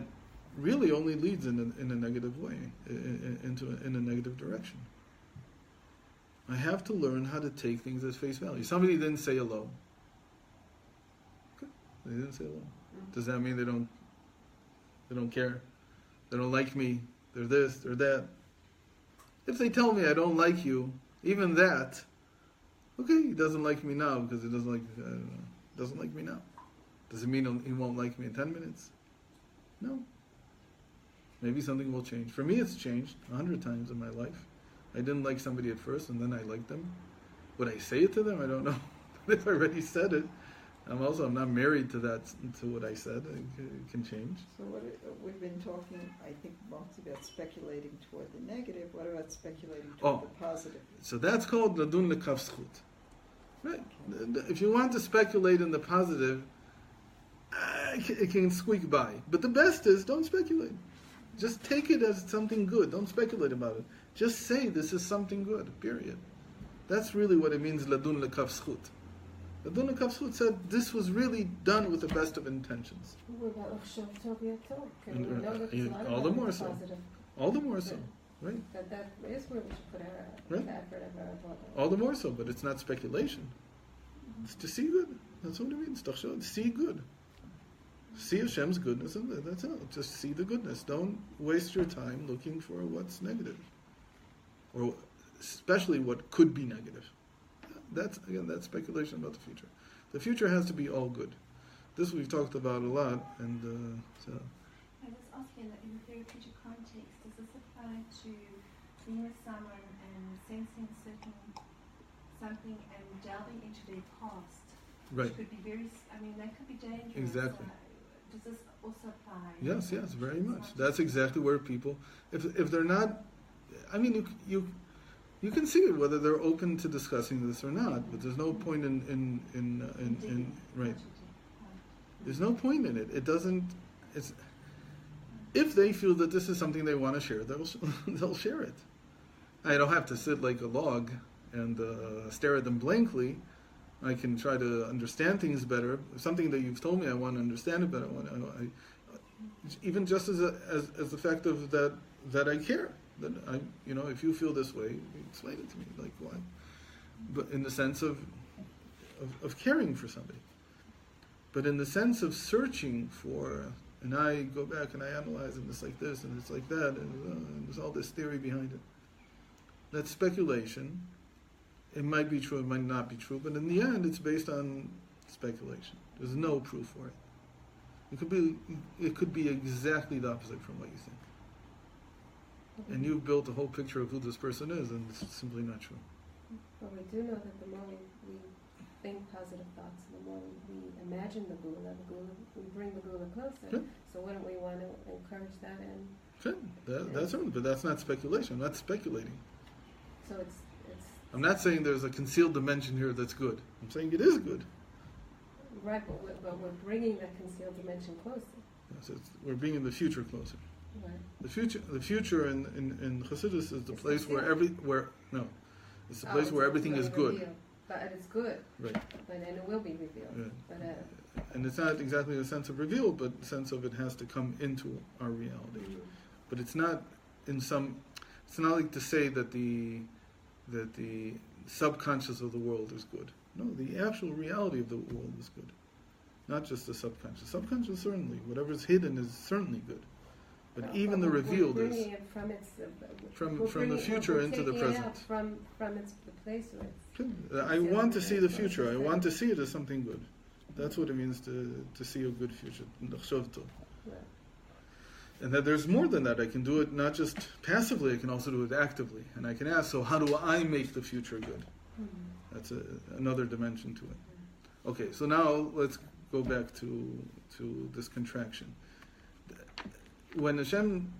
really only leads in a negative way, in a negative direction. I have to learn how to take things as face value. Somebody didn't say hello. Okay, they didn't say hello. Does that mean they don't care? They don't like me? They're this, they're that? If they tell me I don't like you, even that, okay, he doesn't like me now because he doesn't like me now. Does it mean he won't like me in 10 minutes? No. Maybe something will change. For me, it's changed 100 times in my life. I didn't like somebody at first, and then I liked them. Would I say it to them? I don't know. But if I already said it, I'm not married to what I said. It can change. So we've been talking, I think, mostly about speculating toward the negative. What about speculating toward the positive? So that's called ladun lekav zchut. Right. If you want to speculate in the positive, it can squeak by. But the best is don't speculate. Just take it as something good. Don't speculate about it. Just say this is something good, period. That's really what it means, ladun lekav zchut. Ladun lekav zchut said this was really done with the best of intentions. All the more so. All the more so. Right? That is where we should put our effort of our thought. All the more so, but it's not speculation. It's to see good. That's what it means. See good. See Hashem's goodness, and that's it. Just see the goodness. Don't waste your time looking for what's negative, or especially what could be negative. That's speculation about the future. The future has to be all good. This we've talked about a lot, and so. I was asking that in the therapeutic context, does this apply to being with someone and sensing something and delving into their past? Right. Which could be that could be dangerous. Exactly. Does this also apply? Yes, very much. That's exactly where people, if they're not, you can see it whether they're open to discussing this or not. But there's no point in right. There's no point in it. It doesn't. It's if they feel that this is something they want to share, they'll share it. I don't have to sit like a log and stare at them blankly. I can try to understand things better. Something that you've told me, I want to understand it better. Even just as the fact of that I care. That if you feel this way, explain it to me. Like why? But in the sense of caring for somebody. But in the sense of searching for and I go back and I analyze, and it's like this, and it's like that, and there's all this theory behind it. That's speculation. It might be true, it might not be true, but in the end, it's based on speculation. There's no proof for it. It could be exactly the opposite from what you think. And you've built a whole picture of who this person is, and it's simply not true. But we do know that the more we think positive thoughts, the more we imagine the gula, we bring the gula closer. Good. So wouldn't we want to encourage that? And Good. That's certainly, but that's not speculation. That's speculating. so it's. I'm not saying there's a concealed dimension here that's good. I'm saying it is good. Right, but we're bringing that concealed dimension closer. Yes, we're bringing the future closer. Right. The future in Chassidus is the It's place where concealed. it's the place where everything is good. Revealed. But it's good. Right. And it will be revealed. Yeah. But And it's not exactly the sense of reveal, but the sense of it has to come into our reality. But it's not it's not like to say that the subconscious of the world is good. No, the actual reality of the world is good. Not just the subconscious. Subconscious, certainly. Whatever's hidden is certainly good. But even the revealed we're is bringing it from its from the future into the present. From the place where it's. I want to see the future. I want to see it as something good. That's what it means to see a good future. Right. And that there's more than that. I can do it not just passively, I can also do it actively. And I can ask, so how do I make the future good? Mm-hmm. That's another dimension to it. Okay, so now let's go back to this contraction. When Hashem,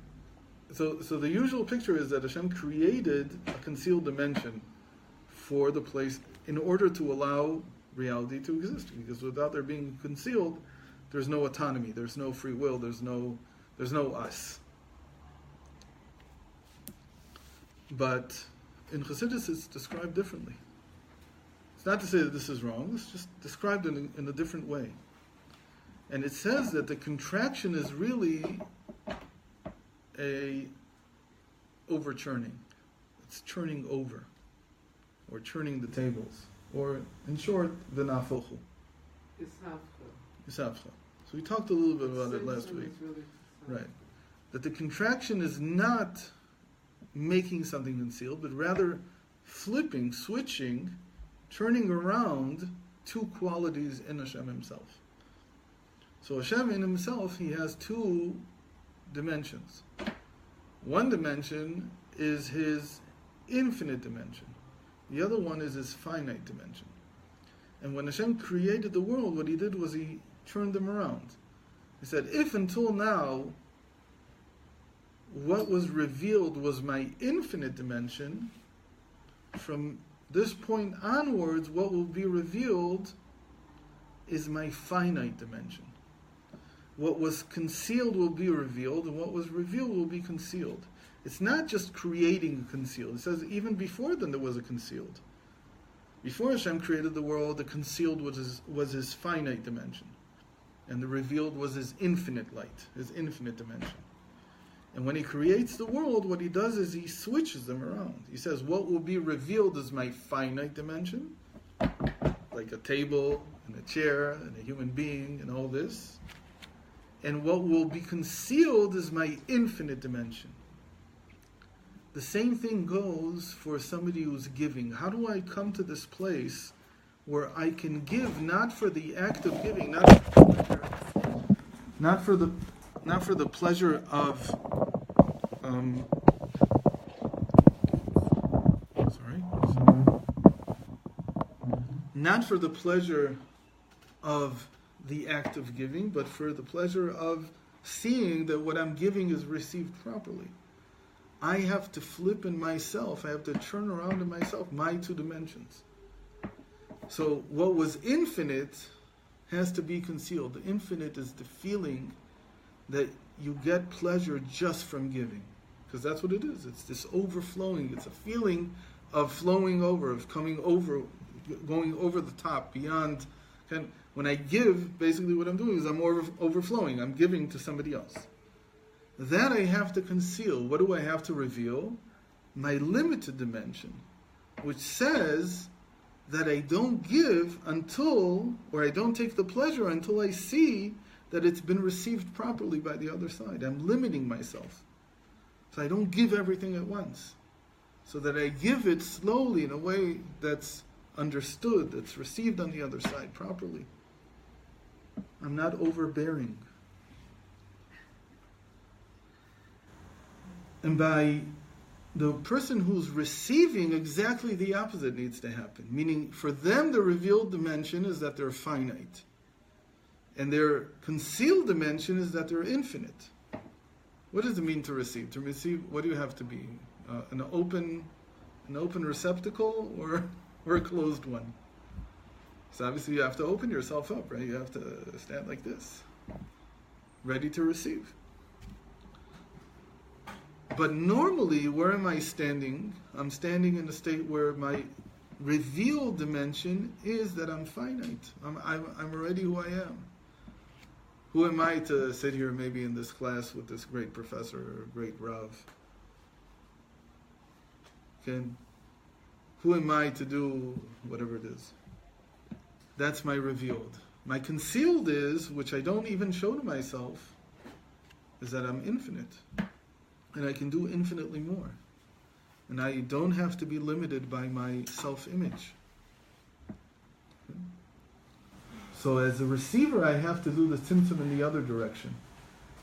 so the usual picture is that Hashem created a concealed dimension for the place in order to allow reality to exist. Because without there being concealed, there's no autonomy, there's no free will, there's no us. But in Chassidus it's described differently. It's not to say that this is wrong, it's just described in a different way. And it says that the contraction is really a overturning. It's turning over, or turning the tables, or in short, the nafochu. Isavcha. So we talked a little bit about it last week. Right. That the contraction is not making something concealed, but rather flipping, switching, turning around two qualities in Hashem himself. So Hashem in himself, he has two dimensions. One dimension is his infinite dimension. The other one is his finite dimension. And when Hashem created the world, what he did was he turned them around. He said, if until now what was revealed was my infinite dimension, from this point onwards what will be revealed is my finite dimension. What was concealed will be revealed, and what was revealed will be concealed. It's not just creating a concealed. It says even before then there was a concealed. Before Hashem created the world, the concealed was his finite dimension. And the revealed was his infinite light, his infinite dimension. And when he creates the world, what he does is he switches them around. He says, what will be revealed is my finite dimension, like a table and a chair and a human being and all this. And what will be concealed is my infinite dimension. The same thing goes for somebody who's giving. How do I come to this place where I can give not for the act of giving, not for the pleasure of not for the pleasure of the act of giving, but for the pleasure of seeing that what I'm giving is received properly. I have to flip in myself, I have to turn around in myself, my two dimensions. So what was infinite has to be concealed. The infinite is the feeling that you get pleasure just from giving. Because that's what it is. It's this overflowing. It's a feeling of flowing over, of coming over, going over the top, beyond. When I give, basically what I'm doing is I'm overflowing. I'm giving to somebody else. That I have to conceal. What do I have to reveal? My limited dimension, which says that I don't give until, or I don't take the pleasure until I see that it's been received properly by the other side. I'm limiting myself. So I don't give everything at once. So that I give it slowly in a way that's understood, that's received on the other side properly. I'm not overbearing. And by the person who's receiving, exactly the opposite needs to happen. Meaning, for them, the revealed dimension is that they're finite. And their concealed dimension is that they're infinite. What does it mean to receive? To receive, what do you have to be? An open receptacle or a closed one? So obviously you have to open yourself up, right? You have to stand like this, ready to receive. But normally, where am I standing? I'm standing in a state where my revealed dimension is that I'm finite. I'm already who I am. Who am I to sit here maybe in this class with this great professor or great Rav? Okay. Who am I to do whatever it is? That's my revealed. My concealed is, which I don't even show to myself, is that I'm infinite. And I can do infinitely more. And I don't have to be limited by my self-image. So as a receiver, I have to do the tzimtzum in the other direction.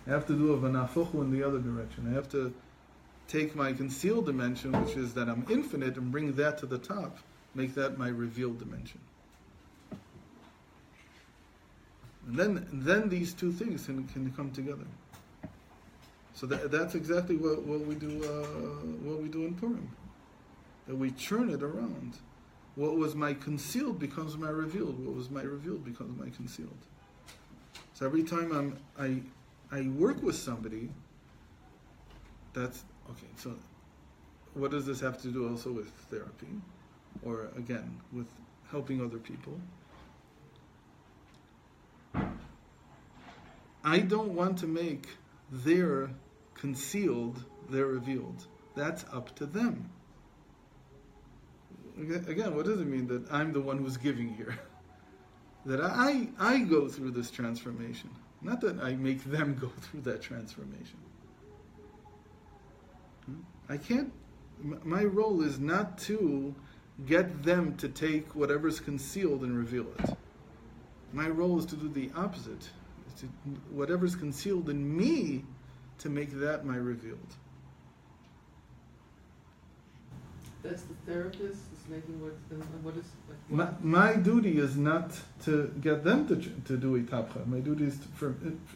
I have to do a vanafuchu in the other direction. I have to take my concealed dimension, which is that I'm infinite, and bring that to the top, make that my revealed dimension. And then these two things can come together. So that's exactly what we do in Purim. That we churn it around. What was my concealed becomes my revealed. What was my revealed becomes my concealed. So every time I work with somebody, that's okay. So what does this have to do also with therapy, or again with helping other people? I don't want to make their concealed their revealed. That's up to them. Again, what does it mean that I'm the one who's giving here? That I go through this transformation. Not that I make them go through that transformation. I can't, my role is not to get them to take whatever's concealed and reveal it. My role is to do the opposite. To whatever's concealed in me, to make that my revealed. That's the therapist is making what is like. My duty is not to get them to do itapcha. My duty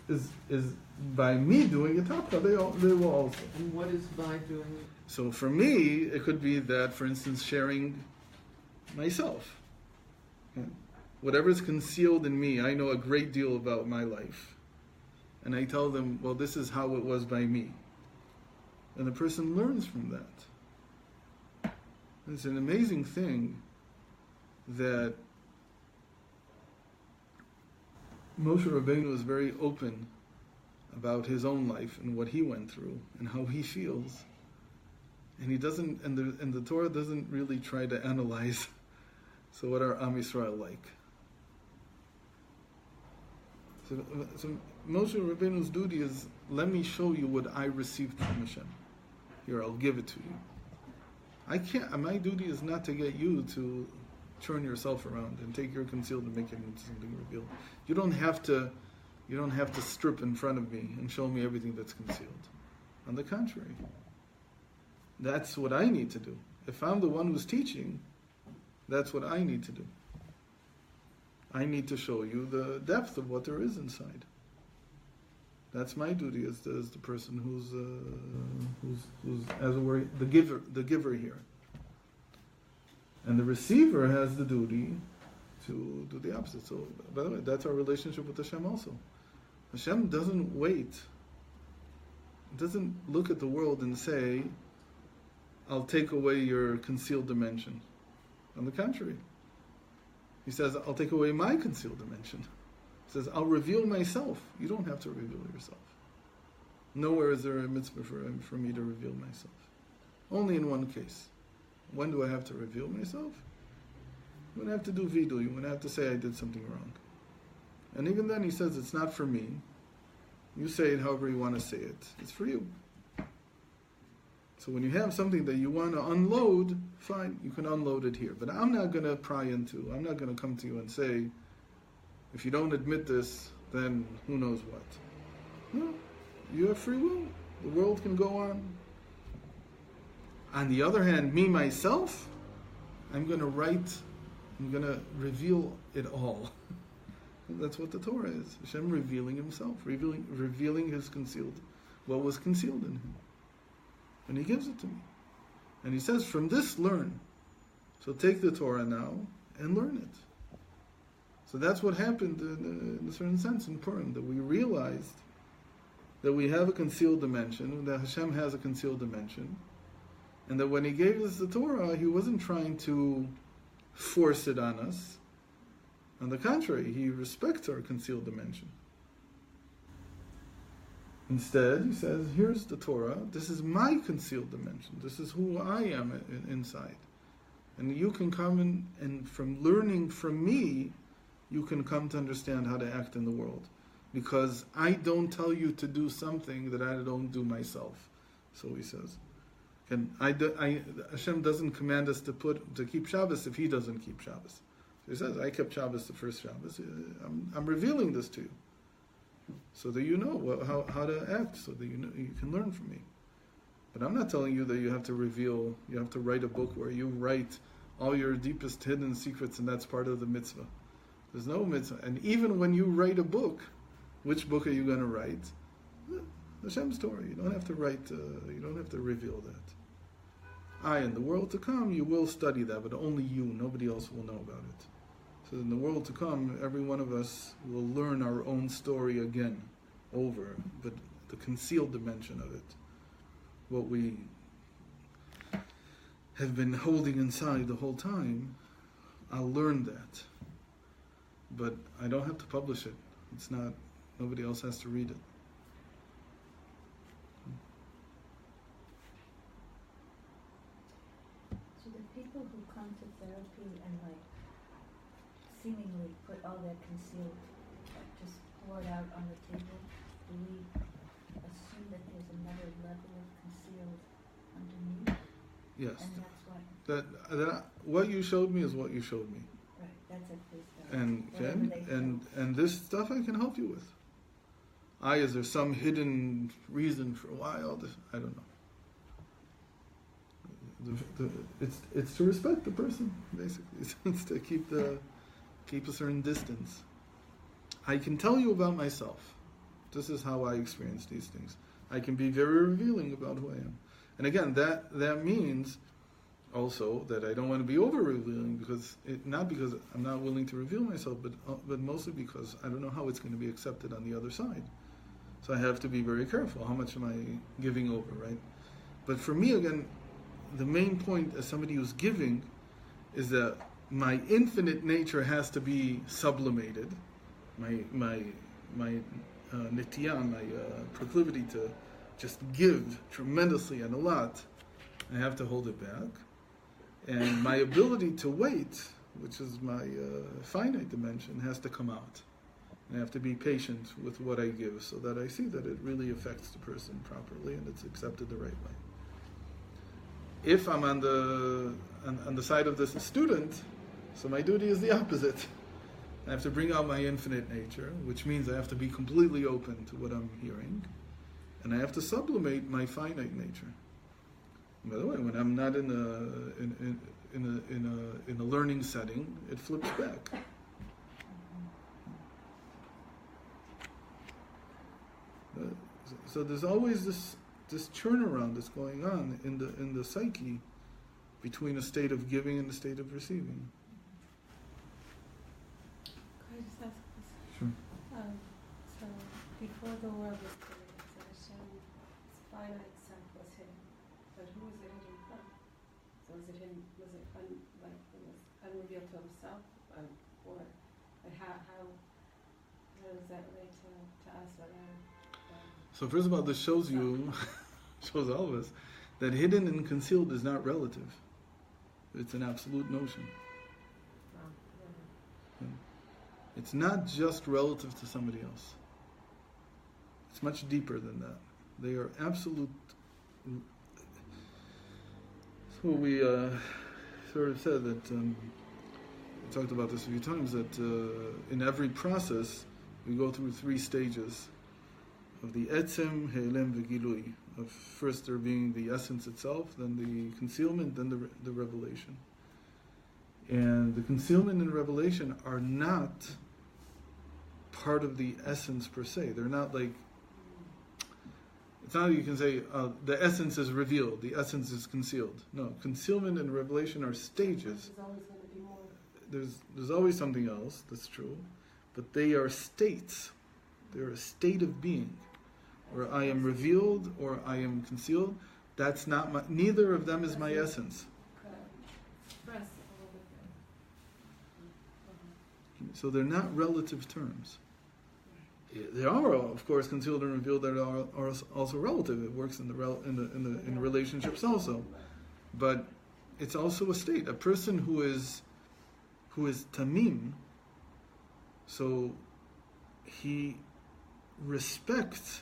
is by me doing itapcha. They will also. And what is by doing it? So for me, it could be that, for instance, sharing myself. Okay? Whatever is concealed in me, I know a great deal about my life. And I tell them, well, this is how it was by me. And the person learns from that. It's an amazing thing that Moshe Rabbeinu is very open about his own life and what he went through and how he feels. And he doesn't, and the Torah doesn't really try to analyze, so what are Am Yisrael like? So Moshe Rabbeinu's duty is, let me show you what I received from Hashem. Here, I'll give it to you. I can't. My duty is not to get you to turn yourself around and take your concealed and make it into something revealed. You don't have to strip in front of me and show me everything that's concealed. On the contrary, that's what I need to do. If I'm the one who's teaching, that's what I need to do. I need to show you the depth of what there is inside. That's my duty as the person who's as it were the giver here. And the receiver has the duty to do the opposite. So, by the way, that's our relationship with Hashem also. Hashem doesn't wait. Doesn't look at the world and say, I'll take away your concealed dimension. On the contrary. He says, I'll take away my concealed dimension. He says, I'll reveal myself. You don't have to reveal yourself. Nowhere is there a mitzvah for me to reveal myself. Only in one case. When do I have to reveal myself? When I have to do vidu, when I have to say I did something wrong. And even then he says, it's not for me. You say it however you want to say it. It's for you. So when you have something that you want to unload, fine, you can unload it here. But I'm not going to pry into, I'm not going to come to you and say, if you don't admit this, then who knows what. No, you have free will. The world can go on. On the other hand, me, myself, I'm going to reveal it all. That's what the Torah is. Hashem revealing himself, revealing his what was concealed in him. And he gives it to me. And he says, from this learn. So take the Torah now and learn it. So that's what happened in a certain sense in Purim, that we realized that we have a concealed dimension, that Hashem has a concealed dimension, and that when he gave us the Torah, he wasn't trying to force it on us. On the contrary, he respects our concealed dimension. Instead, he says, here's the Torah, this is my concealed dimension, this is who I am inside. And you can come and from learning from me, you can come to understand how to act in the world. Because I don't tell you to do something that I don't do myself. So he says. And Hashem doesn't command us to keep Shabbos if he doesn't keep Shabbos. So he says, I kept Shabbos the first Shabbos. I'm revealing this to you. So that you know how to act, so that you can learn from me. But I'm not telling you that you have to write a book where you write all your deepest hidden secrets, and that's part of the mitzvah. There's no mitzvah. And even when you write a book, which book are you going to write? Hashem's Torah. You don't have to write, you don't have to reveal that. In the world to come, you will study that, but only you, nobody else will know about it. So in the world to come, every one of us will learn our own story again, over, but the concealed dimension of it, what we have been holding inside the whole time, I'll learn that. But I don't have to publish it. It's not, nobody else has to read it. So the people who come to therapy and seemingly put all that concealed, just pour it out on the table, do we assume that there's another level of concealed underneath? Yes. And that's what. That what you showed me is what you showed me. Right. That's at face And and this stuff I can help you with. Is there some hidden reason for why all this? I don't know. It's to respect the person, basically. It's to keep a certain distance. I can tell you about myself. This is how I experience these things. I can be very revealing about who I am. And again, that means also that I don't want to be over-revealing, not because I'm not willing to reveal myself, but mostly because I don't know how it's going to be accepted on the other side. So I have to be very careful. How much am I giving over, right? But for me, again, the main point as somebody who's giving is that my infinite nature has to be sublimated. My nitiyah, my proclivity to just give tremendously and a lot, I have to hold it back. And my ability to wait, which is my finite dimension, has to come out. I have to be patient with what I give so that I see that it really affects the person properly and it's accepted the right way. If I'm on the side of this student, so my duty is the opposite. I have to bring out my infinite nature, which means I have to be completely open to what I'm hearing, and I have to sublimate my finite nature. And by the way, when I'm not in a learning setting, it flips back. So there's always this turnaround that's going on in the psyche between a state of giving and a state of receiving. Could I just ask this? Sure. So before the world was created, so Hashem's finite self was hidden. But who was it hidden from? So was it hidden? Was it unrevealed to himself, or how does that relate to us? So first of all, this shows all of us, that hidden and concealed is not relative. It's an absolute notion. It's not just relative to somebody else. It's much deeper than that. They are absolute. So we sort of said that, we talked about this a few times, that in every process we go through 3 stages of the etzem, he'elem, v'gilui. Of first there being the essence itself, then the concealment, then the revelation. And the concealment and revelation are not part of the essence per se. They're not like, it's not like you can say the essence is revealed, the essence is concealed. No, concealment and revelation are stages. There's always going to be more. There's always something else, that's true, but they are states. They're a state of being, where I am revealed or I am concealed. That's not my, neither of them is my essence. Express all of So they're not relative terms. They are, of course, concealed and revealed that are also relative. It works in in relationships also, but it's also a state. A person who is tamim, so he respects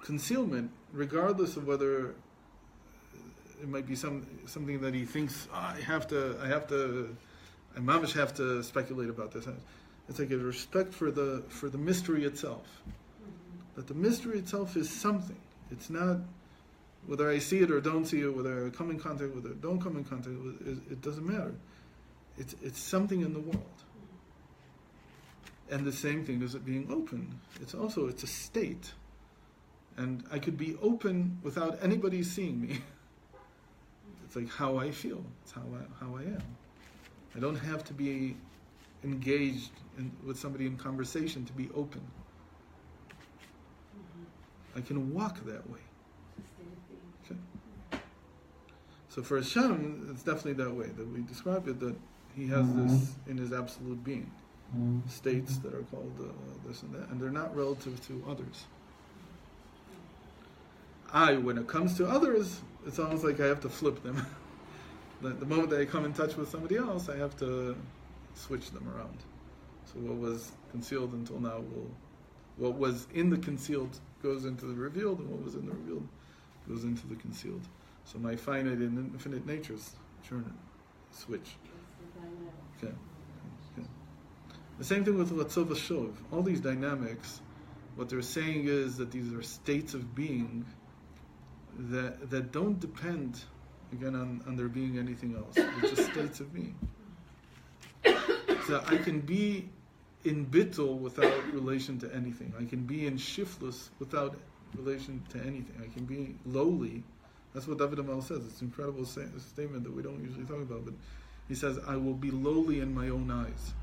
concealment, regardless of whether it might be something that he thinks I mamish have to speculate about this. It's like a respect for the mystery itself. That the mystery itself is something. It's not whether I see it or don't see it, whether I come in contact with it, don't come in contact with it. It doesn't matter. It's something in the world. And the same thing is it being open. It's a state. And I could be open without anybody seeing me. It's like how I feel. It's how I am. I don't have to be engaged with somebody in conversation to be open. I can walk that way. Okay. So for Hashem, it's definitely that way, that we describe it, that He has this in His absolute being. States that are called this and that, and they're not relative to others. When it comes to others, it's almost like I have to flip them. The moment that I come in touch with somebody else, I have to switch them around. So what was concealed until now what was in the concealed goes into the revealed, and what was in the revealed goes into the concealed. So my finite and infinite natures switch. Okay. The same thing with Latzov Shov. All these dynamics, what they're saying is that these are states of being that don't depend, again, on there being anything else. They're just states of being. So I can be in bittul without relation to anything. I can be in shiftless without relation to anything. I can be lowly. That's what David Amal says. It's an incredible statement that we don't usually talk about, but he says, I will be lowly in my own eyes.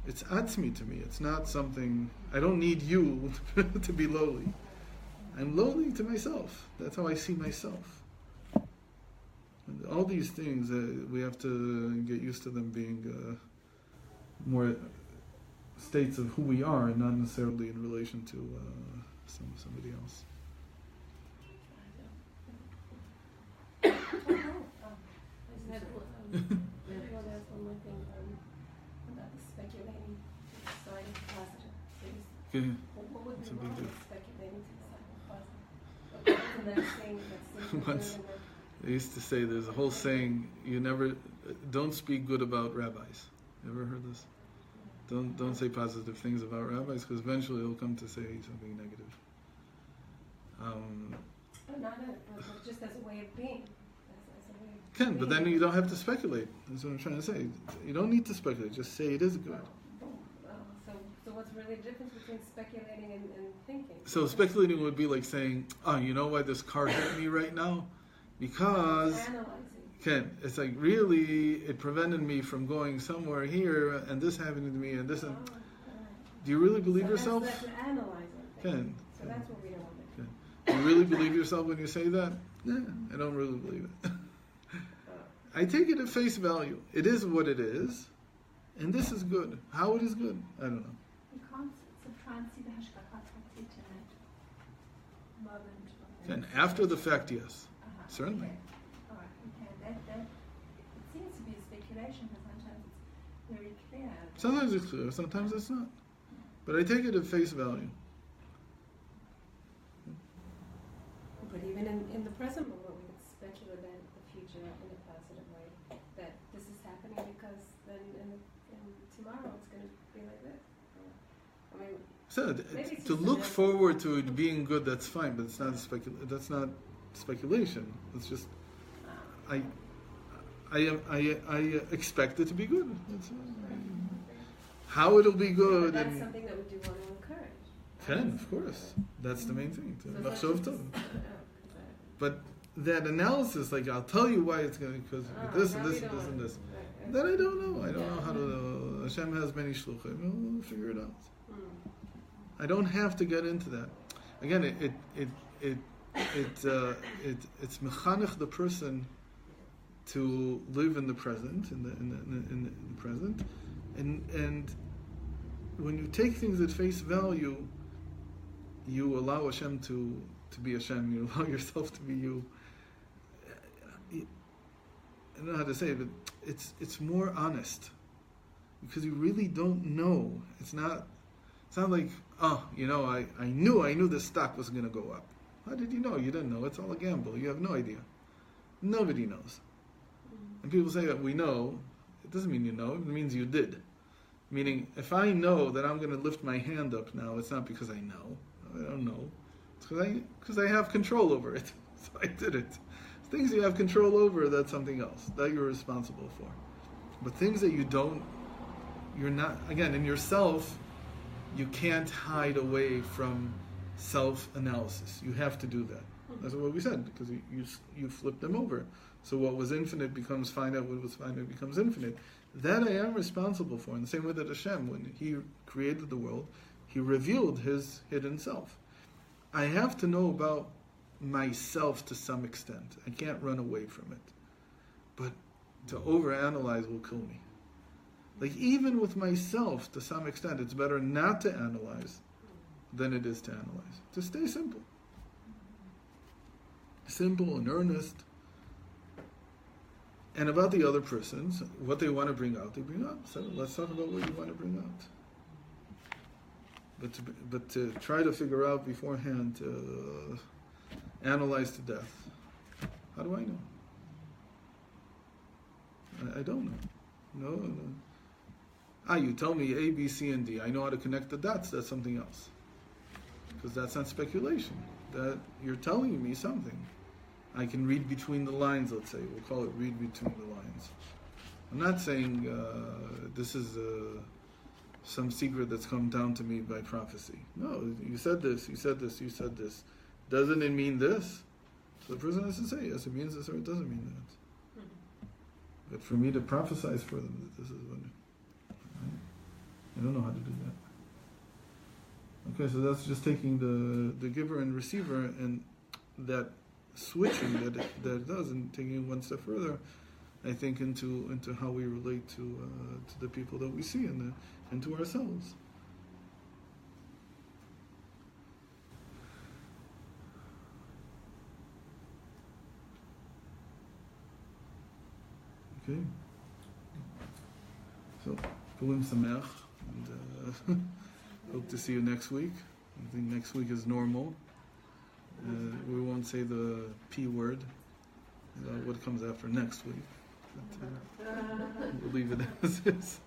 It's atzmi to me. It's not something, I don't need you to be lowly. I'm lowly to myself. That's how I see myself. And all these things, we have to get used to them being more states of who we are, and not necessarily in relation to somebody else. There's one more thing about the speculating side of positive. Okay. What would That's be a big wrong deal. with speculating to the side of positive? Isn't that saying that's Once they used to say, there's a whole saying, don't speak good about rabbis. You ever heard this? Don't say positive things about rabbis, because eventually they'll come to say something negative. But just as a way of being. But then you don't have to speculate. That's what I'm trying to say. You don't need to speculate. Just say it is good. So what's really the difference between speculating and thinking? So speculating would be like saying, you know why this car hit me right now? Because Analyzing. It's like, really, it prevented me from going somewhere here, and this happened to me, and this. And do you really believe yourself? That's analyzing. So that's what we don't want to do. Do you really believe yourself when you say that? Yeah, I don't really believe it. I take it at face value. It is what it is, and this is good. How it is good, I don't know. You can't subtract the hashgacha pratit in that moment. And after the fact, yes, certainly. Okay. All right. Okay. That it seems to be a speculation, but sometimes it's very clear. Sometimes it's clear, sometimes it's not. But I take it at face value. But even in the present moment, we could speculate about the future in a positive way. That this is happening because then in tomorrow it's going to be like this. I mean, So maybe it's to just look an- forward to it being good, that's fine, but it's not that's not speculation. It's just I expect it to be good. That's, how it'll be but good. that's And something that we do want to encourage. can, of course, that's the main thing. To So machshov that's just- tov. I don't know, 'cause But that analysis, like I'll tell you why it's going to, because this and now this we and this don't and want- this. right. Then I don't know. I don't know how to. Hashem has many shluchim. We'll figure it out. I don't have to get into that. Again, it's mechanech the person to live in the present, in the present, and when you take things at face value, you allow Hashem to be Hashem. You allow yourself to be you. I don't know how to say it, but it's more honest because you really don't know. It's not like, oh, I knew the stock was going to go up. How did you know? You didn't know. It's all a gamble. You have no idea. Nobody knows. And people say that we know. It doesn't mean you know. It means you did. Meaning, if I know that I'm going to lift my hand up now, it's not because I know. I don't know. It's because I have control over it. So I did it. Things you have control over, that's something else. That you're responsible for. But things that you don't, you're not, again, in yourself, you can't hide away from self-analysis. You have to do that. That's what we said, because you flip them over. So what was infinite becomes finite, what was finite becomes infinite. That I am responsible for. In the same way that Hashem, when He created the world, He revealed His hidden self. I have to know about myself to some extent. I can't run away from it. But to overanalyze will kill me. Like even with myself, to some extent, it's better not to analyze than it is to analyze. To stay simple. Simple and earnest. And about the other persons, what they want to bring out, they bring out. So let's talk about what you want to bring out. But to try to figure out beforehand, analyze to death. How do I know? I don't know. No. You tell me A, B, C, and D. I know how to connect the dots. That's something else. Because that's not speculation. That you're telling me something. I can read between the lines, let's say. We'll call it read between the lines. I'm not saying this is some secret that's come down to me by prophecy. No, you said this, you said this, you said this. Doesn't it mean this? So the person has to say, yes, it means this or it doesn't mean that. But for me to prophesize for them that this is what... I don't know how to do that. Okay, so that's just taking the giver and receiver and that switching that it does and taking it one step further, I think, into how we relate to the people that we see and to ourselves. Okay. So, Purim Sameach, and hope to see you next week. I think next week is normal. We won't say the P word, what comes after next week. But, we'll leave it as is.